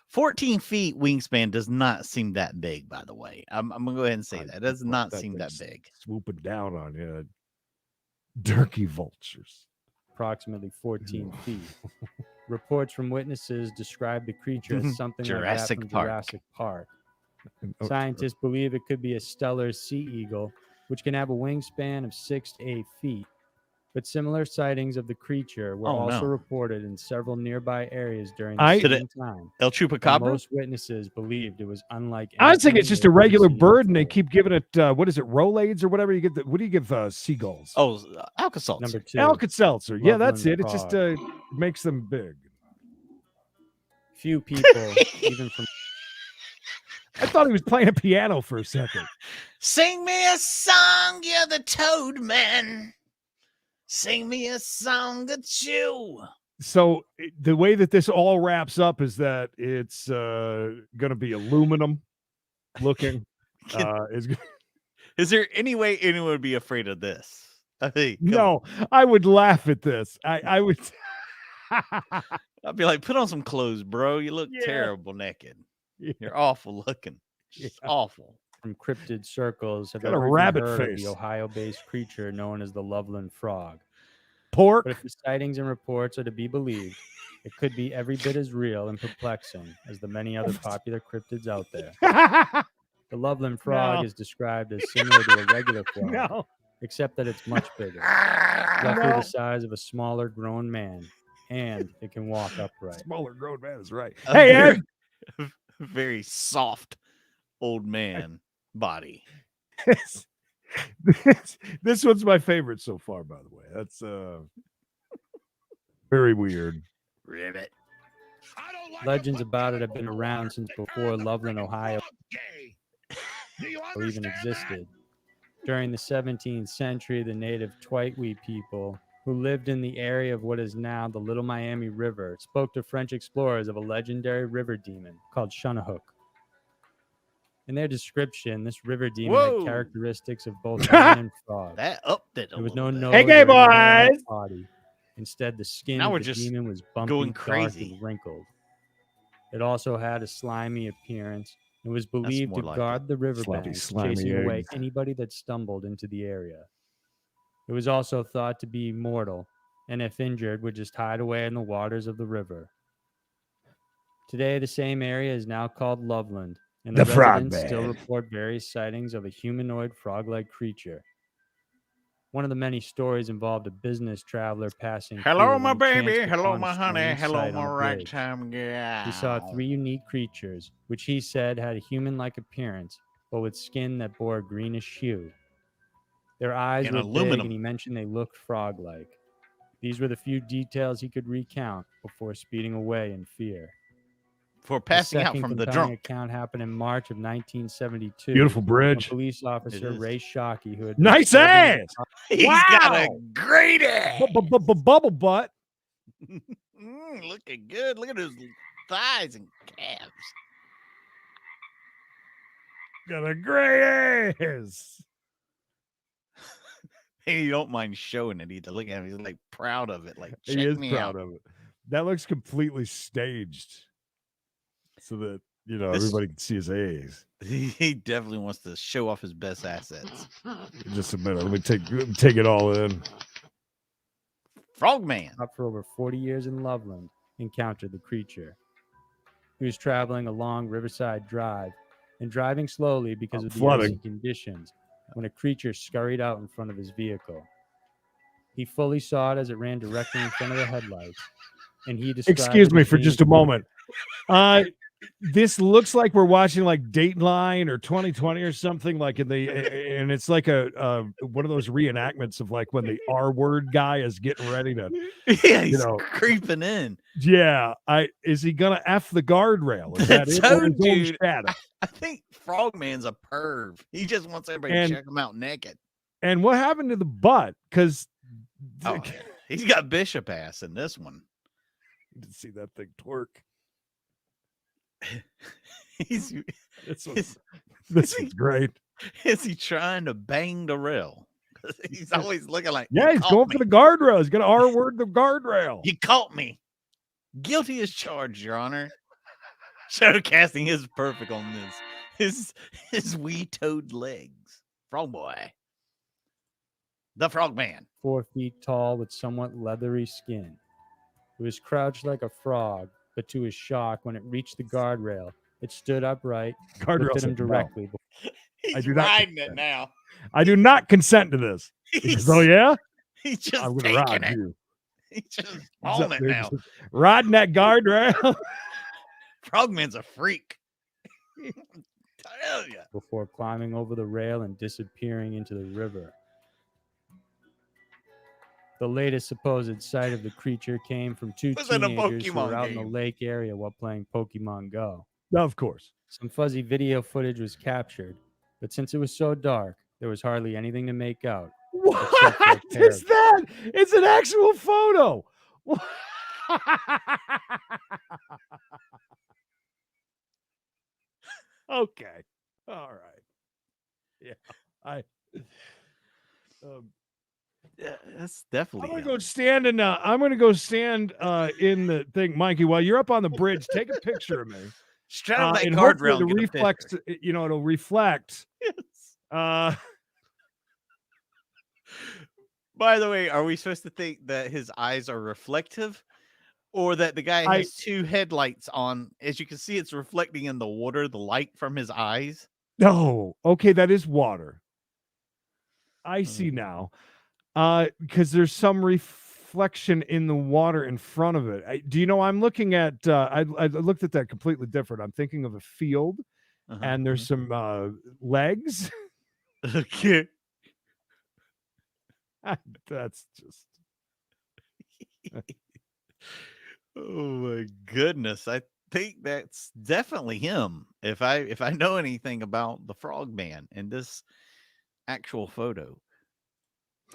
14 feet wingspan does not seem that big, by the way. I'm going to go ahead and say that. It does not seem that big. Swooping down on you. Turkey vultures. approximately 14 feet. Reports from witnesses describe the creature as something Jurassic like that from Park. Jurassic Park. Oh, Scientists believe it could be a stellar sea eagle, which can have a wingspan of 6 to 8 feet. But similar sightings of the creature were also reported in several nearby areas during the same time. El Chupacabra? Most witnesses believed it was unlike. I was thinking it's just a regular bird, and they before. keep giving it what is it, Rolaids or whatever you get. What do you give seagulls? Oh, Alka-Seltzer. Number 2. Alka-Seltzer. Yeah, that's it. Loveland It just frog. makes them big. Few people, even from I thought he was playing a piano for a second. Sing me a song, you're the Toad Man. Sing me a song of chew. So the way that this all wraps up is that it's going to be aluminum looking. Is there any way anyone would be afraid of this? I think No, I would laugh at this. I would. I'd be like, put on some clothes, bro. You look Yeah. terrible naked. Yeah. You're awful looking. Just awful. from cryptid circles have Got a ever even rabbit heard of face. the Ohio-based creature known as the Loveland frog. Pork. But if the sightings and reports are to be believed, it could be every bit as real and perplexing as the many other popular cryptids out there. The Loveland frog No. is described as similar to a regular frog, No. except that it's much bigger, roughly No. the size of a smaller grown man, and it can walk upright. Smaller grown man is right. A Hey, very, Ed. very soft old man body. This one's my favorite so far, by the way. That's very weird. Ribbit. Legends about it have been around since before Loveland, Ohio even existed. During the 17th century, the native Twitwi people who lived in the area of what is now the Little Miami River spoke to French explorers of a legendary river demon called Shunahook. In their description, this river demon Whoa. had characteristics of both man and frog. That upped it a There was little no bit. nose Hey, gay or any hair on boys! the body. Instead, the skin Now of we're the just demon was bumpy, going dark, crazy. and wrinkled. It also had a slimy appearance and was believed more to like guard it. the river Sloppy, banks, slimy chasing away eggs. anybody that stumbled into the area. It was also thought to be mortal, and if injured, would just hide away in the waters of the river. Today, the same area is now called Loveland, and the The frog residents still man. report various sightings of a humanoid frog-like creature. One of the many stories involved a business traveler passing Hello, through my when he baby. chanced Hello, upon a my honey. strange Hello, sight my on a right bridge. time gal. He saw 3 unique creatures, which he said had a human-like appearance, but with skin that bore a greenish hue. Their eyes And were big, aluminum. and he mentioned they looked frog-like. These were the few details he could recount before speeding away in fear. For The passing out second from the compelling drunk. account happened in March of 1972. Beautiful when bridge. police officer It is. Ray Shockey, who had been Nice serving as ass. He's got a Wow. great ass. Bubble butt. Looking good. Look at his thighs and calves. Got a great ass. Hey, you don't mind showing it either. Look at him. He's like proud of it. Like, check He is me proud out. of it. That looks completely staged, so that This- everybody can see his ass. He definitely wants to show off his best assets. Just a minute. Let me take it all in. Frogman. up for over 40 years in Loveland, encountered the creature. He was traveling along Riverside Drive and driving slowly because of the flooding. icy conditions when a creature scurried out in front of his vehicle. He fully saw it as it ran directly in front of the headlights, and he described Excuse it me as for being just a moment. This looks like we're watching like Dateline or 2020 or something, like and it's like a one of those reenactments of like when the R word guy is getting ready to, Yeah, he's know. creeping in. yeah. Is he gonna F the guardrail? Is that it? Or Toad his own dude. shadow? I think Frogman's a perv. He just wants everybody And- to check him out naked. And what happened to the butt? Because Oh, yeah. He's got bishop ass in this one. you didn't see that thing twerk. He's This is, one's great. is he trying to bang the rail? He's always looking like, Yeah, "You he's caught going me. for the guardrail. He's gonna R word the guardrail. You caught me. Guilty as charged, Your Honor." Shadow casting is perfect on this. His wee toed legs. Frog boy. The Frogman. 4 feet tall with somewhat leathery skin. It was crouched like a frog, but to his shock, when it reached the guardrail, it stood upright, Guardrail looked at him said no. directly. He's do not riding consent. it now. I do not consent to this. He goes, oh yeah, He's just I'm gonna taking ride it. you. He's just He's on up it there now. just riding that guardrail. Frogman's a freak. Tell ya. before climbing over the rail and disappearing into the river. The latest supposed sight of the creature came from 2 Was it a teenagers who were Pokemon out in the game? lake area while playing Pokemon Go. Of course. Some fuzzy video footage was captured, but since it was so dark, there was hardly anything to make out. What for a pair is of- that? It's an actual photo. Okay. All right. Yeah. Yeah, that's I'm definitely gonna him. go stand in. I'm gonna go stand in the thing, Mikey. While you're up on the bridge, take a picture of me. Straddle that And hopefully guardrail and the get a reflex, picture. it'll reflect. Yes. By the way, are we supposed to think that his eyes are reflective, or that the guy has 2 headlights on? As you can see, it's reflecting in the water, the light from his eyes. No, okay, that is water. I see now. Because there's some reflection in the water in front of it. Do you know? I'm looking at. I looked at that completely different. I'm thinking of a field, and there's some legs. Okay. That's just. Oh my goodness. I think that's definitely him. If I know anything about the Frogman in this actual photo,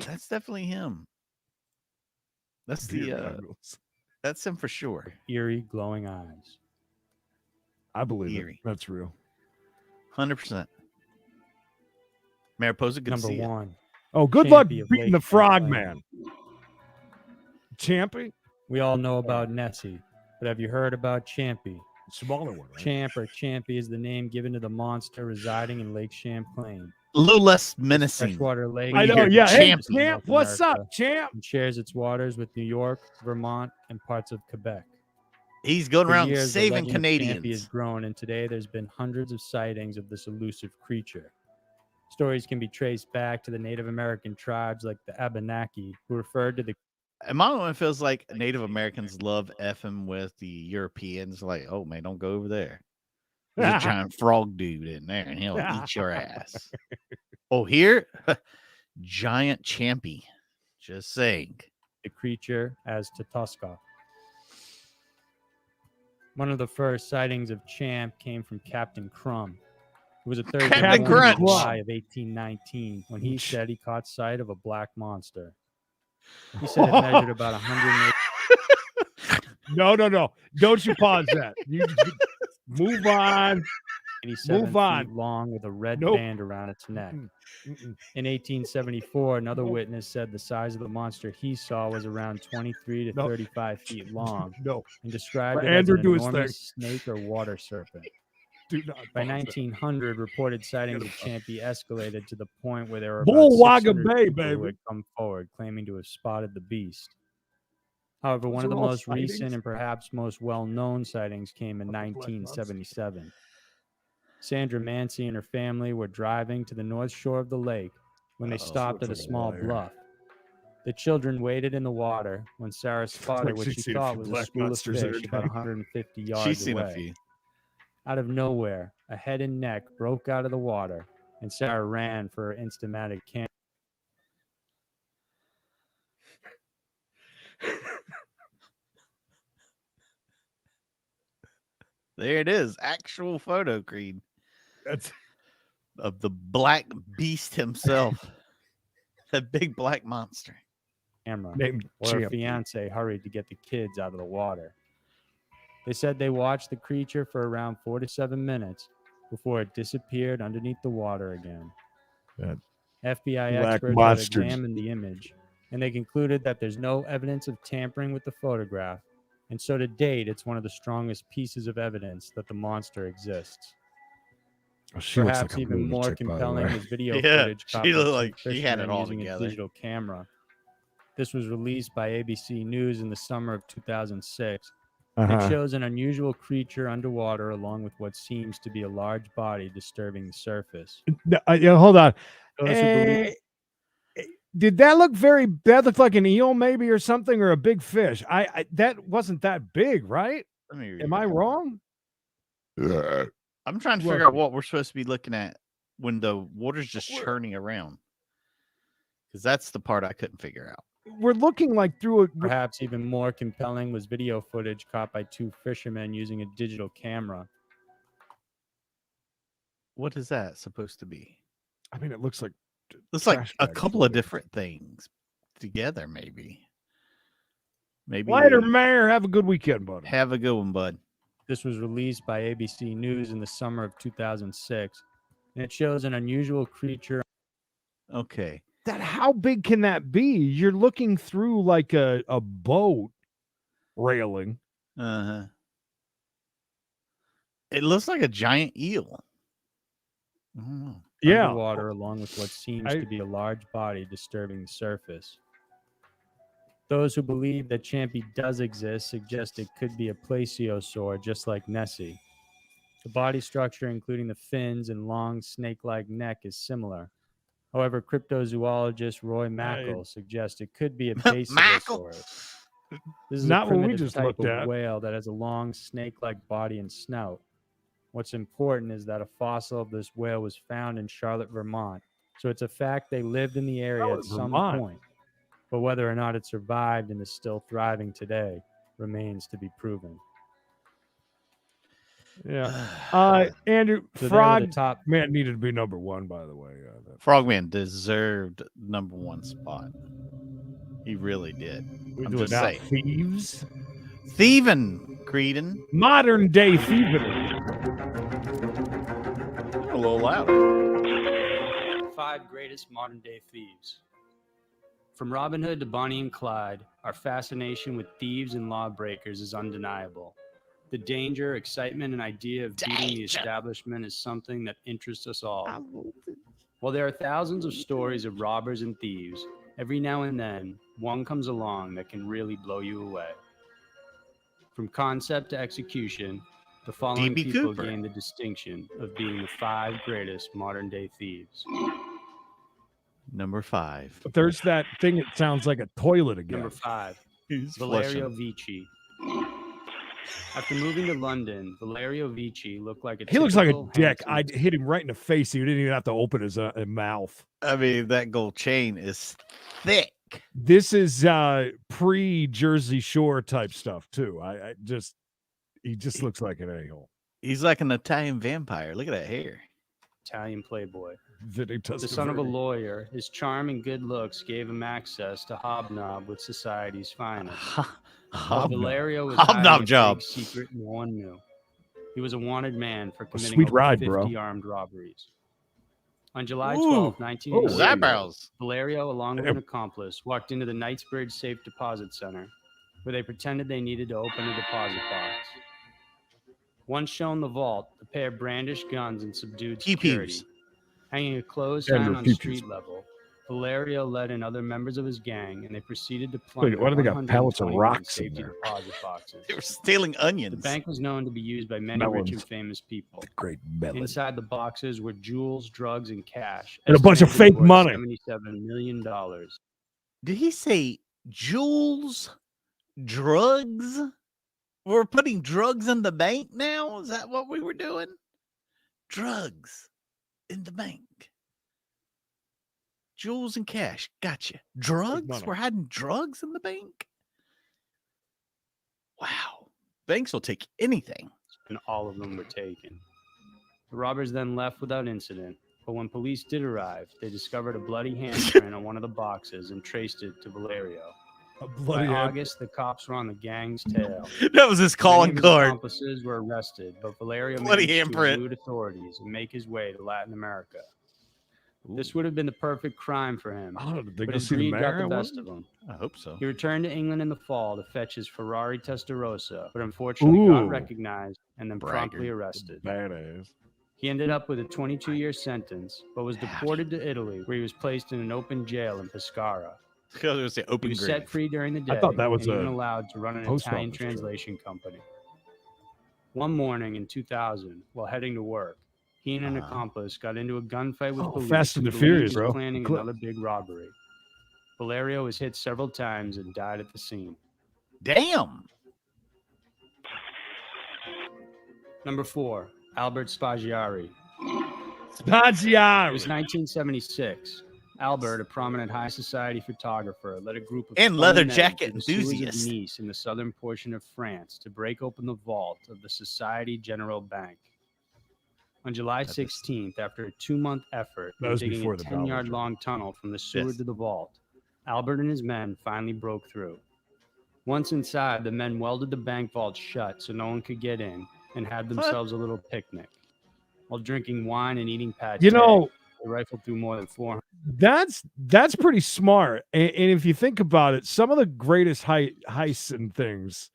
that's definitely him. That's that's him for sure. Eerie, glowing eyes. I believe Eerie. it. That's real. 100%. Mariposa, good to Number see you. 1. Oh, good luck Champy of beating the Lake Frogman. Champy? We all know about Nessie, but have you heard about Champy? Smaller one, right? Champ or Champy is the name given to the monster residing in Lake Champlain. A little less This menacing. freshwater lake. when I you know, hear yeah. Hey, Champy. Champ, what's up, Champ? And shares its waters with New York, Vermont, and parts of Quebec. He's going For around years, the saving legend of Champy has Canadians. grown, and today there's been hundreds of sightings of this elusive creature. Stories can be traced back to the Native American tribes like the Abenaki, who referred to the And my one feels like Native Americans love effing with the Europeans. Like, oh man, don't go over there. There's a giant frog dude in there, and he'll eat your ass. Oh, here, giant Champy. Just saying. the creature as Tatuska. One of the first sightings of Champ came from Captain Crumb, who was a Thursday Captain morning in Crunch. July of 1819 when he said he caught sight of a black monster. He said it measured about 180 No. Don't you pause that. You move on. 87 Move on. feet long with a red Nope. band around its neck. Mm-mm. In 1874, another witness said the size of the monster he saw was around 23 to No. 35 feet long No, and described Let it Andrew as do an his enormous snake or water serpent. do not. By pause that. 1900, reported sightings of Champy escalated to the point where there were Bull about Wagga 600 Bay, people who baby. had come forward claiming to have spotted the beast. However, one Those of the are all most recent sightings? and perhaps most well-known sightings came in Of the black monster. 1977. Sandra Mancy and her family were driving to the north shore of the lake when they Uh-oh. stopped at a small bluff. The children waded in the water when Sarah spotted Like what she's she seen a thought few was a black school of monsters in her fish about day. 150 yards She's seen away. a few. Out of nowhere, a head and neck broke out of the water, and Sarah ran for her Instamatic camera. There it is. Actual photo, Creed, That's of the black beast himself. That big black monster. named Or her Champ. fiance hurried to get the kids out of the water. They said they watched the creature for around 4 to 7 minutes before it disappeared underneath the water again. That FBI black experts have monsters. examined the image, and they concluded that there's no evidence of tampering with the photograph, and so to date, it's one of the strongest pieces of evidence that the monster exists. Oh, she looks Perhaps like a even more lunatic, by the compelling way. was video Yeah, footage she caught by looked two like she had it fishermen all using together. a digital camera. This was released by ABC News in the summer of 2006. It Uh-huh. shows an unusual creature underwater along with what seems to be a large body disturbing the surface. No, yeah, hold on. Those who believe Did that look that looked like an eel maybe or something, or a big fish? I that wasn't that big, right? Let me read Am I that. wrong? I'm trying to Look. figure out what we're supposed to be looking at when the water's just churning around. Because that's the part I couldn't figure out. We're looking like through a perhaps even more compelling was video footage caught by two fishermen using a digital camera. What is that supposed to be? I mean, it looks like It's like trash a bags couple of looking. different things together, maybe. Maybe Later, Mayor. Have a good weekend, buddy. have a good one, bud. This was released by ABC News in the summer of 2006, and it shows an unusual creature. Okay. That how big can that be? You're looking through like a boat railing. Uh-huh. It looks like a giant eel. I don't know. Yeah. Underwater along with what seems to be a large body disturbing the surface. Those who believe that Champy does exist suggest it could be a plesiosaur just like Nessie. The body structure, including the fins and long snake-like neck, is similar. However, cryptozoologist Roy Mackle suggests it could be a basiosaurus. This is Not a what we primitive just type looked of at. whale that has a long snake-like body and snout. What's important is that a fossil of this whale was found in Charlotte, Vermont. So it's a fact they lived in the area at Charlotte, some Vermont. point. But whether or not it survived and is still thriving today remains to be proven. Yeah. Andrew, So there were the Frog top. Man needed to be number one, by the way. Frogman deserved number one spot. He really did. We I'm do it just now. saying. Thieves. Thieving, Creedon. Modern day thievery. A little louder. 5 greatest modern day thieves. From Robin Hood to Bonnie and Clyde, our fascination with thieves and lawbreakers is undeniable. The danger, excitement, and idea of beating the establishment is something that interests us all. While there are thousands of stories of robbers and thieves, every now and then, one comes along that can really blow you away. From concept to execution, the following D.B. people Cooper. gain the distinction of being the 5 greatest modern day thieves. Number 5. But there's that thing that sounds like a toilet again. Number 5, He's Valerio flushing. Vichy. After moving to London, Valerio Vichy looked like a He looks like a typical, dick. handsome- I'd hit him right in the face. He didn't even have to open his mouth. I mean, that gold chain is thick. This is pre-Jersey Shore type stuff too. He just looks like an a-hole. He's like an Italian vampire. Look at that hair. Italian playboy. Vinny The son of a Testaverde. lawyer, his charm and good looks gave him access to hobnob with society's finest. Hobnob. Valerio was Hobnob hiding a job. big secret no one knew. He was a wanted man for committing sweet over ride, 50 bro. armed robberies. On July Ooh. 12, His 1987, eyebrows. Valerio, along with an accomplice, walked into the Knightsbridge Safe Deposit Center, where they pretended they needed to open a deposit box. Once shown the vault, the pair brandished guns and subdued security. Pew-pews. Hanging a closed And sign their on pew-pews. street level, Valerio led in other members of his gang, and they proceeded to plunder why do they got pallets of 121 rocks in safety there? deposit boxes. They were stealing The onions. bank was known to be used by many Melons. rich and famous people. Great melon. Inside the boxes were jewels, drugs, and cash. And a bunch of estimated fake worth money. $77 million. Did he say jewels, drugs? We're putting drugs in the bank now? Is that what we were doing? Drugs in the bank. Jewels and cash. Gotcha. Drugs? money. We're hiding drugs in the bank? Wow. Banks will take anything. And all of them were taken. The robbers then left without incident, but when police did arrive, they discovered a bloody handprint on one of the boxes and traced it to Valerio. A By bloody August, the cops were on the gang's tail. That was his calling Many of his card. accomplices were arrested, but Valerio Bloody managed to handprint. elude authorities and make his way to Latin America. This would have been the perfect crime for him, Oh, did they but go his see the greed got mayor? the best of him. I hope so. He returned to England in the fall to fetch his Ferrari Testarossa, but unfortunately got Ooh. recognized and then promptly arrested. Badass. He ended up with a 22-year sentence, but was deported to Italy, where he was placed in an open jail in Pescara. I was going to say He open was grave. set free during the day I thought that was and even a allowed to run an post Italian office job. translation company. One morning in 2000, while heading to work, he and an accomplice got into a gunfight with Oh, police. Fast and who the believed Furious, he was bro. planning Clip. another big robbery. Valerio was hit several times and died at the scene. Damn. Number 4, Albert Spaghiari. It Spaghiari. was 1976. Albert, a prominent high society photographer, led a group of And 20 leather men jacket to the sewers of enthusiast. Nice in the southern portion of France to break open the vault of the Société Générale Bank. On July 16th, after a 2-month effort, That was digging before a the dollar 10-yard drop. long tunnel from the sewer Yes. to the vault, Albert and his men finally broke through. Once inside, the men welded the bank vault shut so no one could get in and had themselves a little picnic. While drinking wine and eating pate, You know, they rifled through more than 400. that's pretty smart. And if you think about it, some of the greatest heists and things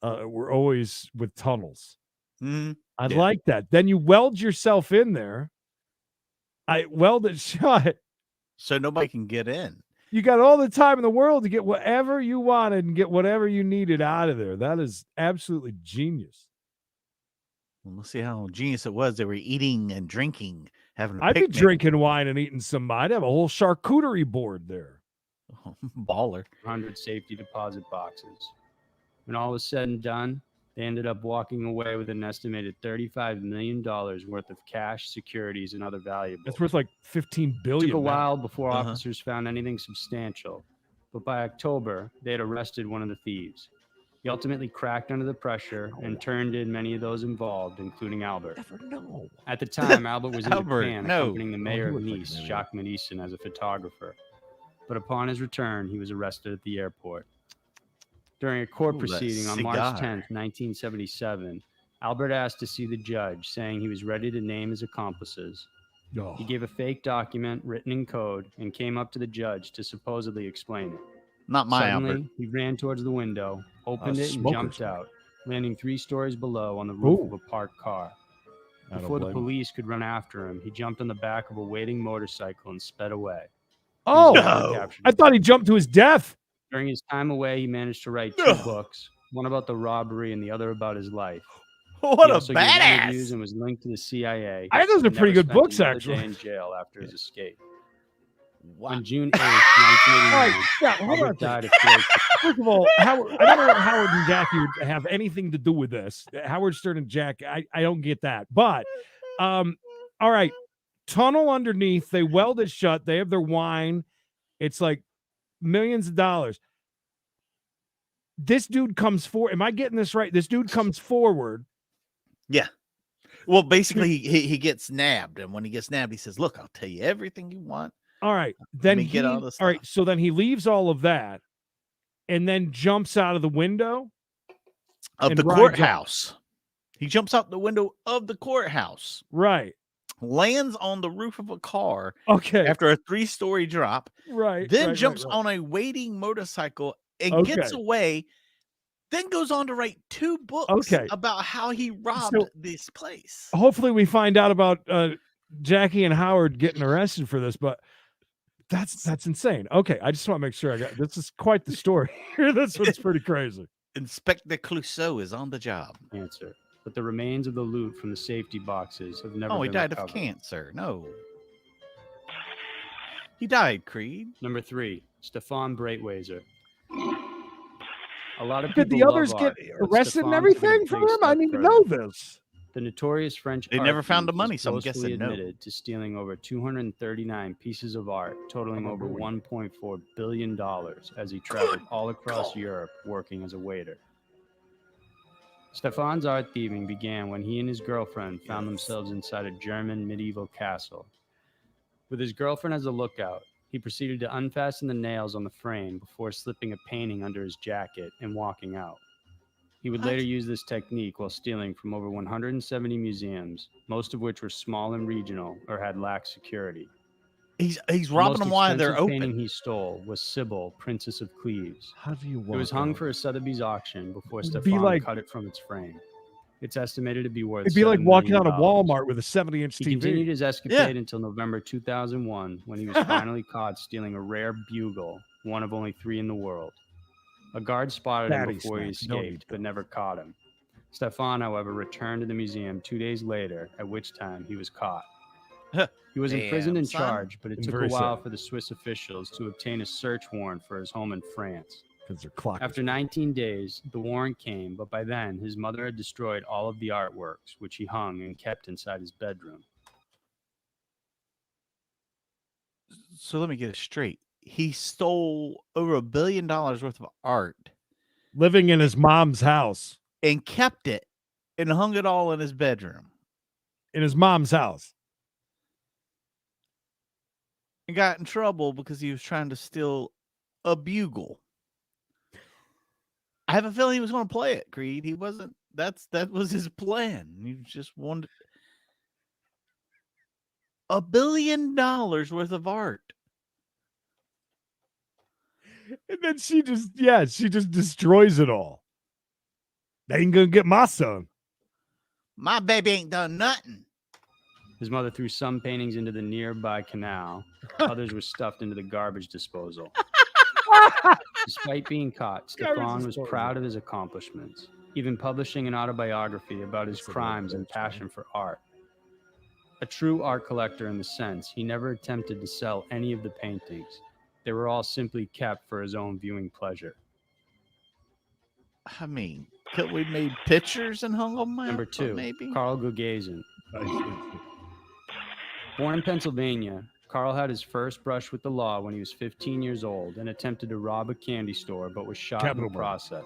were always with tunnels. Mhm. I Yeah. like that. Then you weld yourself in there. I welded shut. So nobody can get in. You got all the time in the world to get whatever you wanted and get whatever you needed out of there. That is absolutely genius. Well, let's see how genius it was. They were eating and drinking, having a I'd be picnic. drinking wine and eating some. I'd have a whole charcuterie board there. Baller. 100 safety deposit boxes. When all was said and done, they ended up walking away with an estimated $35 million worth of cash, securities, and other valuables. That's worth like 15 It billion. took a now. while before Uh-huh. officers found anything substantial, but by October, they had arrested one of the thieves. He ultimately cracked under the pressure and turned in many of those involved, including Albert. Never know. At the time, Albert was in Albert, Japan no. accompanying the mayor he of looked like Nice, an idiot. Jacques Madison, as a photographer. But upon his return, he was arrested at the airport. During a court Ooh, that proceeding on March cigar. 10th, 1977, Albert asked to see the judge, saying he was ready to name his accomplices. No. He gave a fake document written in code and came up to the judge to supposedly explain it. Not my Suddenly, Albert. he ran towards the window, opened it, and smoker's jumped man. out, landing 3 stories below on the roof Ooh. of a parked car. I don't Before the blame him. police could run after him, he jumped on the back of a waiting motorcycle and sped away. Oh, He was never captured I thought he again. jumped to his death. During his time away, he managed to write 2 No. books, one about the robbery and the other about his life. What He a also gave interviews badass! and was linked to the CIA. I think those are and pretty never good spent books, another actually. day in jail after his escape. Wow. On June 8th, All right, 1989, yeah, hold on. Albert died of sclerosis. First of all, Howard, I don't know if Howard and Jackie would have anything to do with this. Howard Stern and Jack, I don't get that. But, all right, tunnel underneath. They weld it shut. They have their wine. It's like millions of dollars. This dude comes forward. Am I getting this right? This dude comes forward. Yeah. Well, basically, he gets nabbed, and when he gets nabbed, he says, "Look, I'll tell you everything you want." All right. Then me he, get all this all right. stuff. So then he leaves all of that and then jumps out of the window. Of And the rides courthouse. He jumps out the window of the courthouse, Right. lands on the roof of a car Okay. after a 3-story drop, Right. then right, jumps right, right. on a waiting motorcycle and gets Okay. away, then goes on to write 2 books Okay. about how he robbed So- this place. Hopefully we find out about Jackie and Howard getting arrested for this, but that's insane. Okay, I just want to make sure I got this is quite the story here. This one's pretty crazy. Inspector Clouseau is on the job. Answer. But the remains of the loot from the safety boxes have never Oh, he been died of recovered. cancer. No. He died, Creed. Number 3, Stefan Breitweiser. A lot of Did people the others love get art, but arrested and Stefan took it a everything for big him? I step need to further. know this. The notorious French They art never found the thief money, was so I'm boastfully guessing no. admitted to stealing over 239 pieces of art, totaling over $1.4 billion as he traveled all across Europe working as a waiter. Stefan's art thieving began when he and his girlfriend found themselves inside a German medieval castle. With his girlfriend as a lookout, he proceeded to unfasten the nails on the frame before slipping a painting under his jacket and walking out. He would later use this technique while stealing from over 170 museums, most of which were small and regional or had lax security. He's The robbing most them while they're expensive open. painting he stole was Sybil, Princess of Cleves. How do you It want was hung for a Sotheby's auction before It'd be Stefan like- cut it from its frame. It's estimated to be worth It'd be like $7 walking out million. of Walmart with a 70-inch He TV. continued his escapade until November 2001, when he was finally caught stealing a rare bugle, one of only 3 in the world. A guard spotted him Fatty before he snacks, no need escaped, but never caught him. Stefan, however, returned to the museum 2 days later, at which time he was caught. He was imprisoned Damn, and son. charged, but it I'm took very a while sad. for the Swiss officials to obtain a search warrant for his home in France. Because their clock. After 19 days, the warrant came, but by then his mother had destroyed all of the artworks, which he hung and kept inside his bedroom. So let me get it straight. He stole over $1 billion worth of art Living in his mom's house. and kept it and hung it all in his bedroom In his mom's house. and got in trouble because he was trying to steal a bugle. I have a feeling he was going to play it, Creed. He wasn't. That was his plan. He just wanted $1 billion worth of art. And then she just destroys it all. They ain't gonna get my son. My baby ain't done nothing. His mother threw some paintings into the nearby canal. Others were stuffed into the garbage disposal. Despite being caught, Stefan was disposal. proud of his accomplishments, even publishing an autobiography about his That's a crimes little and bitch, man. passion for art. A true art collector in the sense, he never attempted to sell any of the paintings. They were all simply kept for his own viewing pleasure. I mean, could we made pictures and hung them out? Number 2, maybe. Carl Gugazin. Born in Pennsylvania, Carl had his first brush with the law when he was 15 years old and attempted to rob a candy store, but was shot Capital in the murder. process.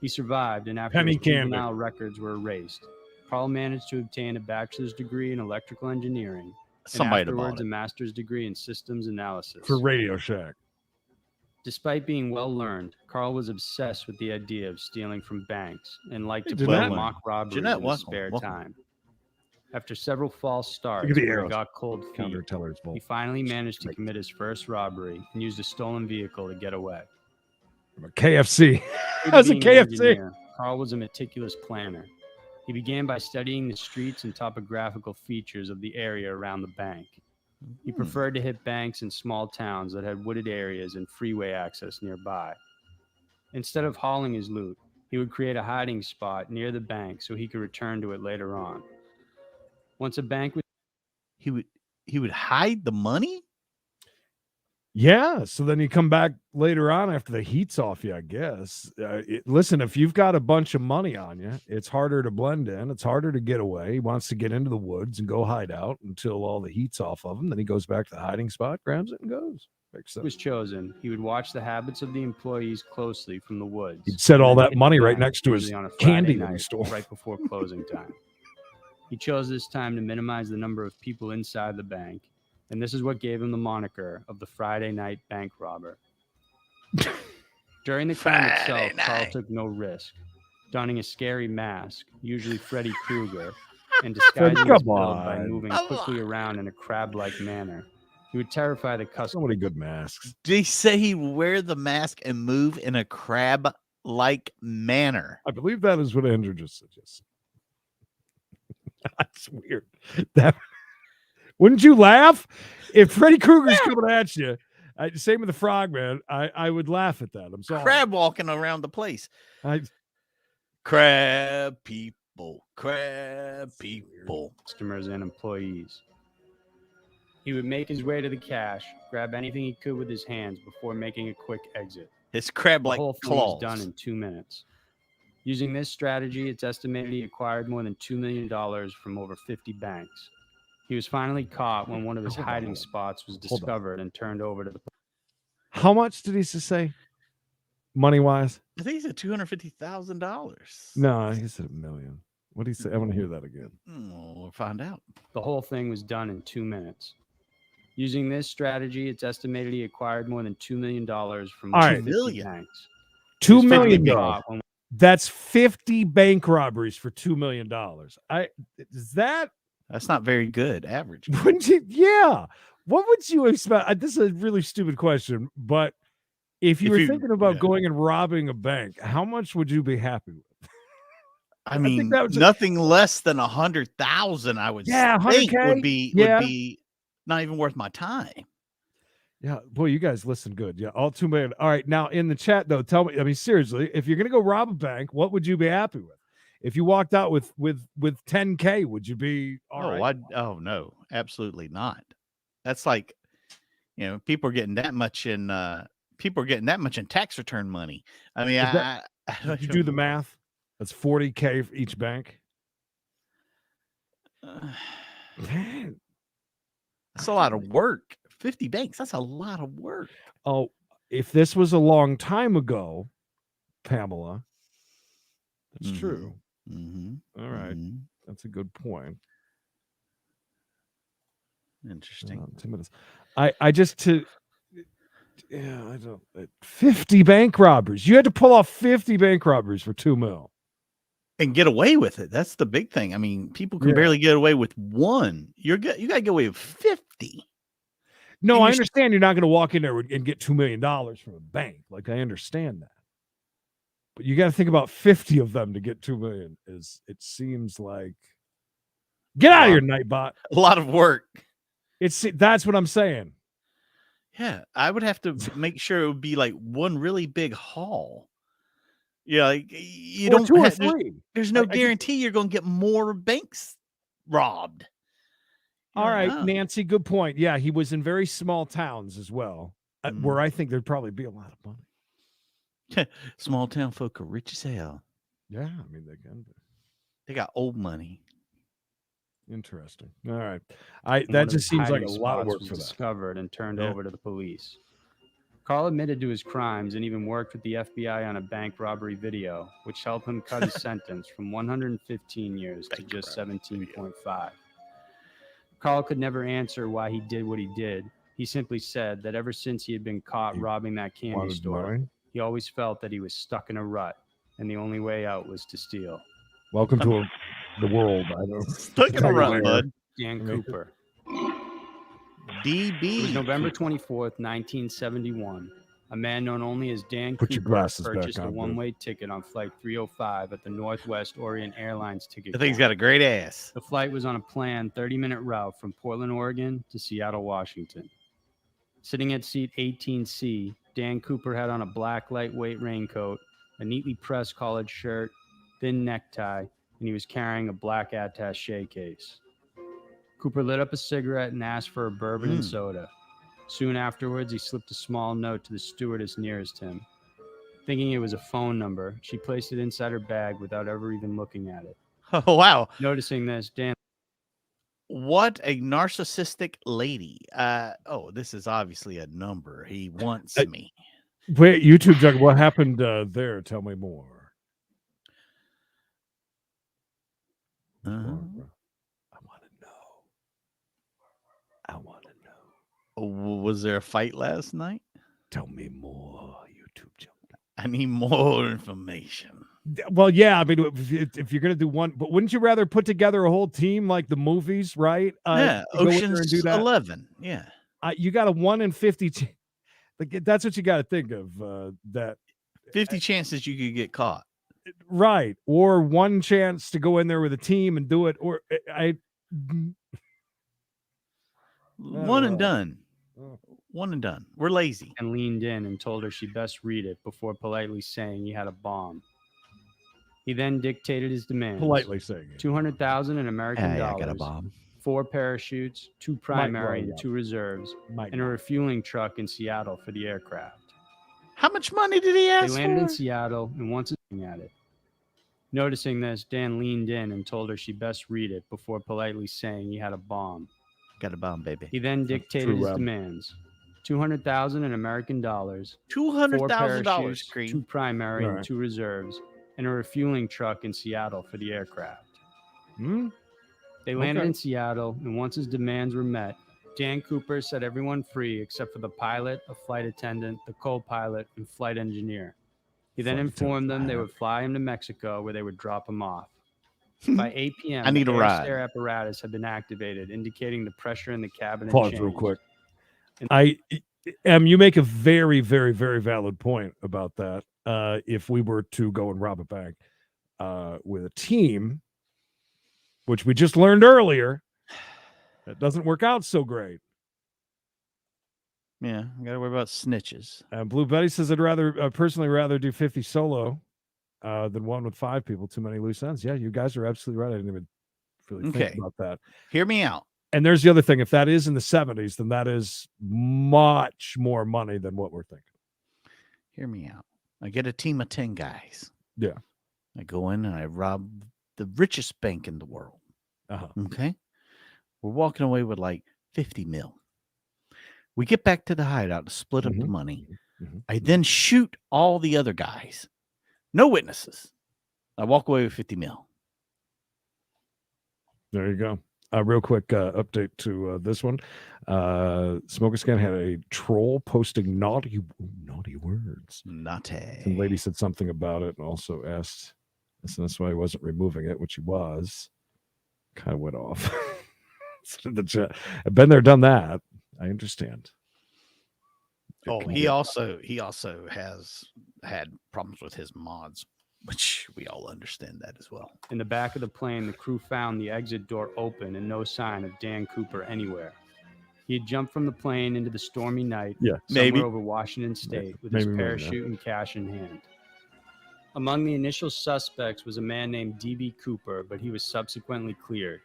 He survived, and after Penny his candy. juvenile records were erased, Carl managed to obtain a bachelor's degree in electrical engineering, Somebody and bought afterwards it. a master's degree in systems analysis. For Radio Shack. Despite being well learned, Carl was obsessed with the idea of stealing from banks and liked to Hey, play Jeanette. mock robberies Jeanette, in his welcome, spare welcome. time. After several false Look starts at the where he arrows. got cold feet, Counter teller's he vault. finally managed to commit his first robbery and used a stolen vehicle to get away. KFC. Due to That's a being an KFC. engineer, Carl was a meticulous planner. He began by studying the streets and topographical features of the area around the bank. He preferred to hit banks in small towns that had wooded areas and freeway access nearby. Instead of hauling his loot, he would create a hiding spot near the bank so he could return to it later on. Once a bank was He would hide the money? Yeah, so then you come back later on after the heat's off you, I guess. Listen, if you've got a bunch of money on you, it's harder to blend in. It's harder to get away. He wants to get into the woods and go hide out until all the heat's off of him. Then he goes back to the hiding spot, grabs it, and goes. was chosen, he would watch the habits of the employees closely from the woods. He'd set all and then that hit money the right bank, next to his usually on a candy Friday that he night, stole. right before closing time. He chose this time to minimize the number of people inside the bank, and this is what gave him the moniker of the Friday night bank robber. During the crime itself, Carl took no risk, donning a scary mask, usually Freddy Krueger, and disguising his come build by on. moving quickly around in a crab-like manner. He would terrify the So customer. many good masks. Did he say he would wear the mask and move in a crab-like manner? I believe that is what Andrew just suggested. That's weird. That wouldn't you laugh if Freddy Krueger's coming at you? Same with the Frogman. I would laugh at that. I'm sorry. Crab walking around the place. Crab people. Customers and employees. He would make his way to the cash, grab anything he could with his hands before making a quick exit. His The crab-like whole thing claws. was done in 2 minutes. Using this strategy, it's estimated he acquired more than $2 million from over 50 banks. He was finally caught when one of his hiding spots was discovered and turned over to the How much did he say? Money wise? I think he said $250,000. No, he said $1 million. What did he say? I want to hear that again. We'll find out. The whole thing was done in 2 minutes. Using this strategy, it's estimated he acquired more than $2 million from All right. 50 banks. $2 He was finally million. caught when That's 50 bank robberies for $2 million. That's not very good. Average. Wouldn't you? Yeah. What would you expect? This is a really stupid question, but if you were thinking about going and robbing a bank, how much would you be happy with? I mean, think that was nothing less than 100,000. I would think 100K? would be not even worth my time. Yeah, boy, you guys listen good. Yeah, all 2 million. All right, now in the chat though, tell me. I mean, seriously, if you're gonna go rob a bank, what would you be happy with? If you walked out with 10K, would you be all right? Oh no, absolutely not. That's like, people are getting that much in tax return money. I mean, Did you do the math? That's 40K for each bank. Man, that's a lot of work. 50 banks. That's a lot of work. Oh, if this was a long time ago, Pamela, that's true. All right. That's a good point. Interesting. 2 minutes. I don't. 50 bank robberies. You had to pull off 50 bank robberies for $2 million. And get away with it. That's the big thing. I mean, people can barely get away with one. You got to get away with 50. No, I understand you're not going to walk in there and get $2 million from a bank. Like, I understand that. But you got to think about 50 of them to get $2 million. It seems like, get out of here, Nightbot. A lot of work. That's what I'm saying. Yeah, I would have to make sure it would be like one really big haul. Yeah, like you don't have, there's no guarantee you're going to get more banks robbed. All right, Nancy, good point. Yeah, he was in very small towns as well, where I think there'd probably be a lot of money. Small town folk are rich as hell. Yeah, I mean, they can be. They got old money. Interesting. All right. That just seems like a lot of work for that. Discovered and turned over to the police. Carl admitted to his crimes and even worked with the FBI on a bank robbery video, which helped him cut his sentence from 115 years to just 17.5. Carl could never answer why he did what he did, He simply said that ever since he had been caught He robbing that candy Wanted store, money. he always felt that he was stuck in a rut, and the only way out was to steal. Welcome to the world. I don't Stuck in a rut, Everywhere. bud. Dan I mean- Cooper. DB. It was November 24th, 1971. A man known only as Dan Put your Cooper glasses back purchased a on, bud. one-way ticket on Flight 305 at the Northwest Orient Airlines ticket I think he's counter. got a great ass. The flight was on a planned 30-minute route from Portland, Oregon to Seattle, Washington. Sitting at seat 18C, Dan Cooper had on a black lightweight raincoat, a neatly pressed collared shirt, thin necktie, and he was carrying a black attaché case. Cooper lit up a cigarette and asked for a bourbon and soda. Soon afterwards, he slipped a small note to the stewardess nearest him. Thinking it was a phone number, she placed it inside her bag without ever even looking at it. Oh, wow. Noticing this, Dan What a narcissistic lady. This is obviously a number. He wants me. Wait, YouTube Jug, what happened there? Tell me more. Barbara, I want to know. I want to know. Was there a fight last night? Tell me more, YouTube Jug. I need more information. Well, yeah, I mean, if you're gonna do one, but wouldn't you rather put together a whole team like the movies, right? Yeah, to go in there and Ocean's do that? 11. Yeah. You got a 1 in 50. Like that's what you got to think of. That 50 chances you could get caught. right, or one chance to go in there with a team and do it, or One and know. done. Oh. One and done. We're lazy. and leaned in and told her she best read it before politely saying he had a bomb. He then dictated his demands. politely saying it. 200,000 in American dollars. I got a bomb. 4 parachutes, 2 primary well, and 2 reserves, Might and a refueling truck in Seattle for the aircraft. How much money did he They ask landed in for? Seattle and once looking at it. Noticing this, Dan leaned in and told her she best read it before politely saying he had a bomb. Got a bomb, baby. He then dictated true his rap. demands. 200,000 in American dollars, 4 $200,000, parachutes, 2 Creed. primary Right. and 2 reserves, and a refueling truck in Seattle for the aircraft. Hmm? They landed Okay. in Seattle, and once his demands were met, Dan Cooper set everyone free except for the pilot, a flight attendant, the co-pilot, and flight engineer. He then Flight informed them they would fly him to Mexico, where they would drop him off. By 8 p.m., I need the a ride. air apparatus had been activated, indicating the pressure in the cabin had Pause changed. real quick. And- You make a very, very, very valid point about that. If we were to go and rob a bank with a team, which we just learned earlier, that doesn't work out so great. Yeah, I got to worry about snitches. Blue Betty says I'd personally rather do 50 solo than one with 5 people. Too many loose ends. Yeah, you guys are absolutely right. I didn't even really think Okay. about that. Hear me out. And there's the other thing. If that is in the 70s, then that is much more money than what we're thinking. Hear me out. I get a team of 10 guys. Yeah. I go in and I rob the richest bank in the world. Uh-huh. Okay. We're walking away with like 50 mil. We get back to the hideout to split up the Mhm. money. Mhm. I then shoot all the other guys. No witnesses. I walk away with 50 mil. There you go. Real quick update to this one. Smoker Scan had a troll posting naughty words. Naughty. Some lady said something about it and also asked, so that's why he wasn't removing it, which he was. Kind of went off. The chat. I've been there, done that. I understand. Oh, he also has had problems with his mods, which we all understand that as well. In the back of the plane, the crew found the exit door open and no sign of Dan Cooper anywhere. He had jumped from the plane into the stormy night, Yeah, somewhere maybe. over Washington State, with Maybe his more than that. parachute and cash in hand. Among the initial suspects was a man named D.B. Cooper, but he was subsequently cleared.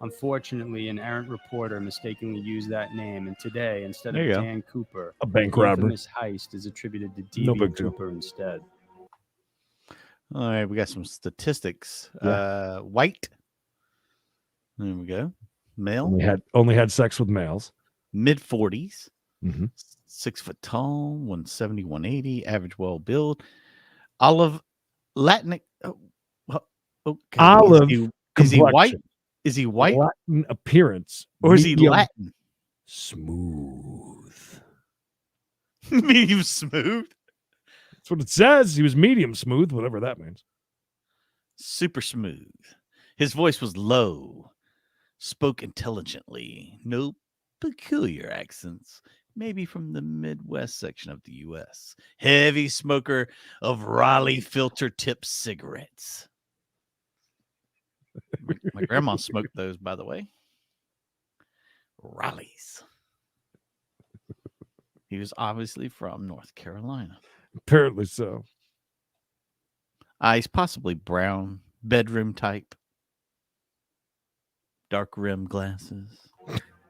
Unfortunately, an errant reporter mistakenly used that name, and today, instead There of you go. Dan Cooper, A bank the robber. infamous heist is attributed to No D.B. big deal. Cooper instead. All right, we got some statistics. Yeah. White. There we go. Male, Only had sex with males. mid 40s, Mhm. 6 foot tall, 170, 180, average well build. Olive Latin. Okay. Olive Is he white? complexion. Is he white Latin appearance. or is he medium Latin? Smooth. Medium smooth. That's what it says. He was medium smooth, whatever that means. Super smooth. His voice was low, spoke intelligently, no peculiar accents, maybe from the Midwest section of the U.S. Heavy smoker of Raleigh filter tip cigarettes. My grandma smoked those, by the way. Raleigh's. He was obviously from North Carolina. Apparently so. Eyes possibly brown, bedroom type, dark rim glasses.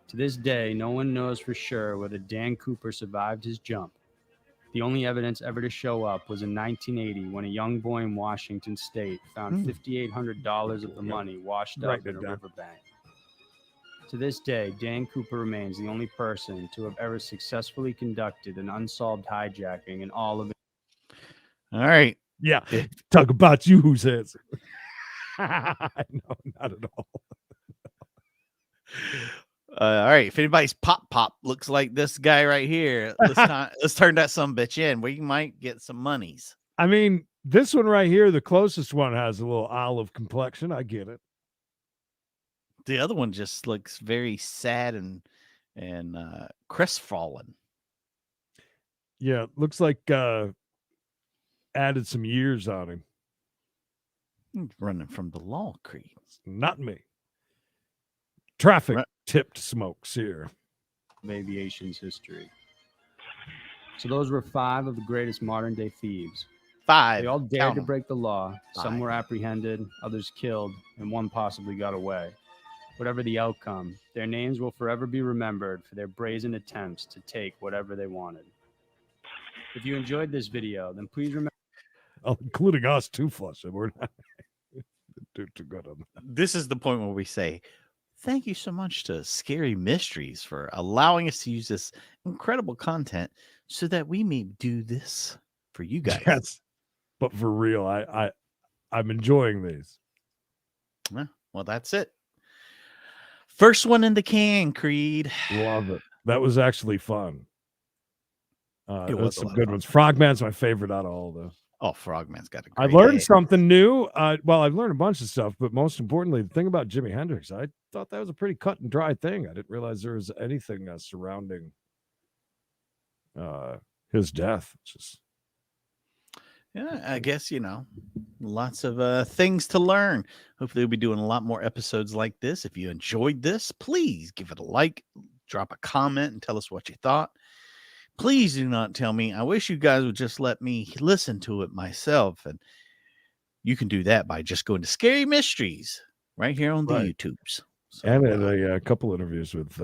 To this day, no one knows for sure whether Dan Cooper survived his jump. The only evidence ever to show up was in 1980 when a young boy in Washington State found $5,800 of the money washed up in a riverbank. To this day, Dan Cooper remains the only person to have ever successfully conducted an unsolved hijacking in all of it. All right. Yeah. Talk about you, who says. No, not at all. All right. If anybody's pop looks like this guy right here, let's turn that sumbitch in. We might get some monies. I mean, this one right here, the closest one, has a little olive complexion. I get it. The other one just looks very sad and crestfallen. Yeah, looks like added some years on him. He's running from the law, Creed. Not me. Traffic tipped smokes here. Of aviation's history. So those were 5 of the greatest modern day thieves. 5. They all dared Count to 'em. break the law. 5. Some were apprehended, others killed, and one possibly got away. Whatever the outcome, their names will forever be remembered for their brazen attempts to take whatever they wanted. If you enjoyed this video, then please remember. Oh, including us too, Flush. We're not too good on that. This is the point where we say, thank you so much to Scary Mysteries for allowing us to use this incredible content so that we may do this for you guys. Yes. But for real, I'm enjoying these. Well, that's it. First one in the can, Creed. Love it. That was actually fun. It was some good ones. Frogman's my favorite out of all those. Oh, Frogman's got a I great learned day. something new. Well, I've learned a bunch of stuff, but most importantly, the thing about Jimi Hendrix, I thought that was a pretty cut and dry thing. I didn't realize there was anything surrounding his death. Just Yeah, I guess, lots of things to learn. Hopefully we'll be doing a lot more episodes like this. If you enjoyed this, please give it a like, drop a comment, and tell us what you thought. Please do not tell me. I wish you guys would just let me listen to it myself. And you can do that by just going to Scary Mysteries right here on the YouTubes. So, and a couple interviews with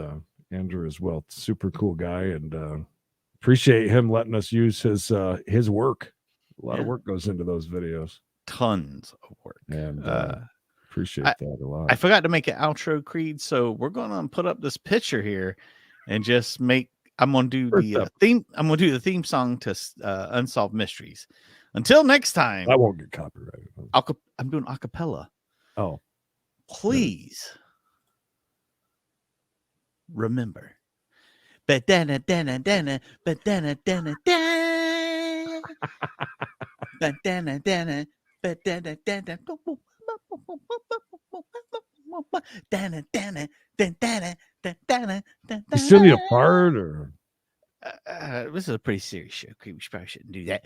Andrew as well. Super cool guy, and appreciate him letting us use his work. A lot of work goes into those videos. Tons of work. And appreciate that a lot. I forgot to make an outro, Creed. So we're going to put up this picture here and just I'm going to do the theme. I'm going to do the theme song to Unsolved Mysteries. Until next time. I won't get copyrighted. I'm doing a cappella. Oh. Please remember. Ba-dana, dana, dana, ba-dana, dana, dana. Ba-dana, dana, ba-dana, dana. Dana, dana, dana, dana, dana. You still need a part, or this is a pretty serious show. We probably shouldn't do that.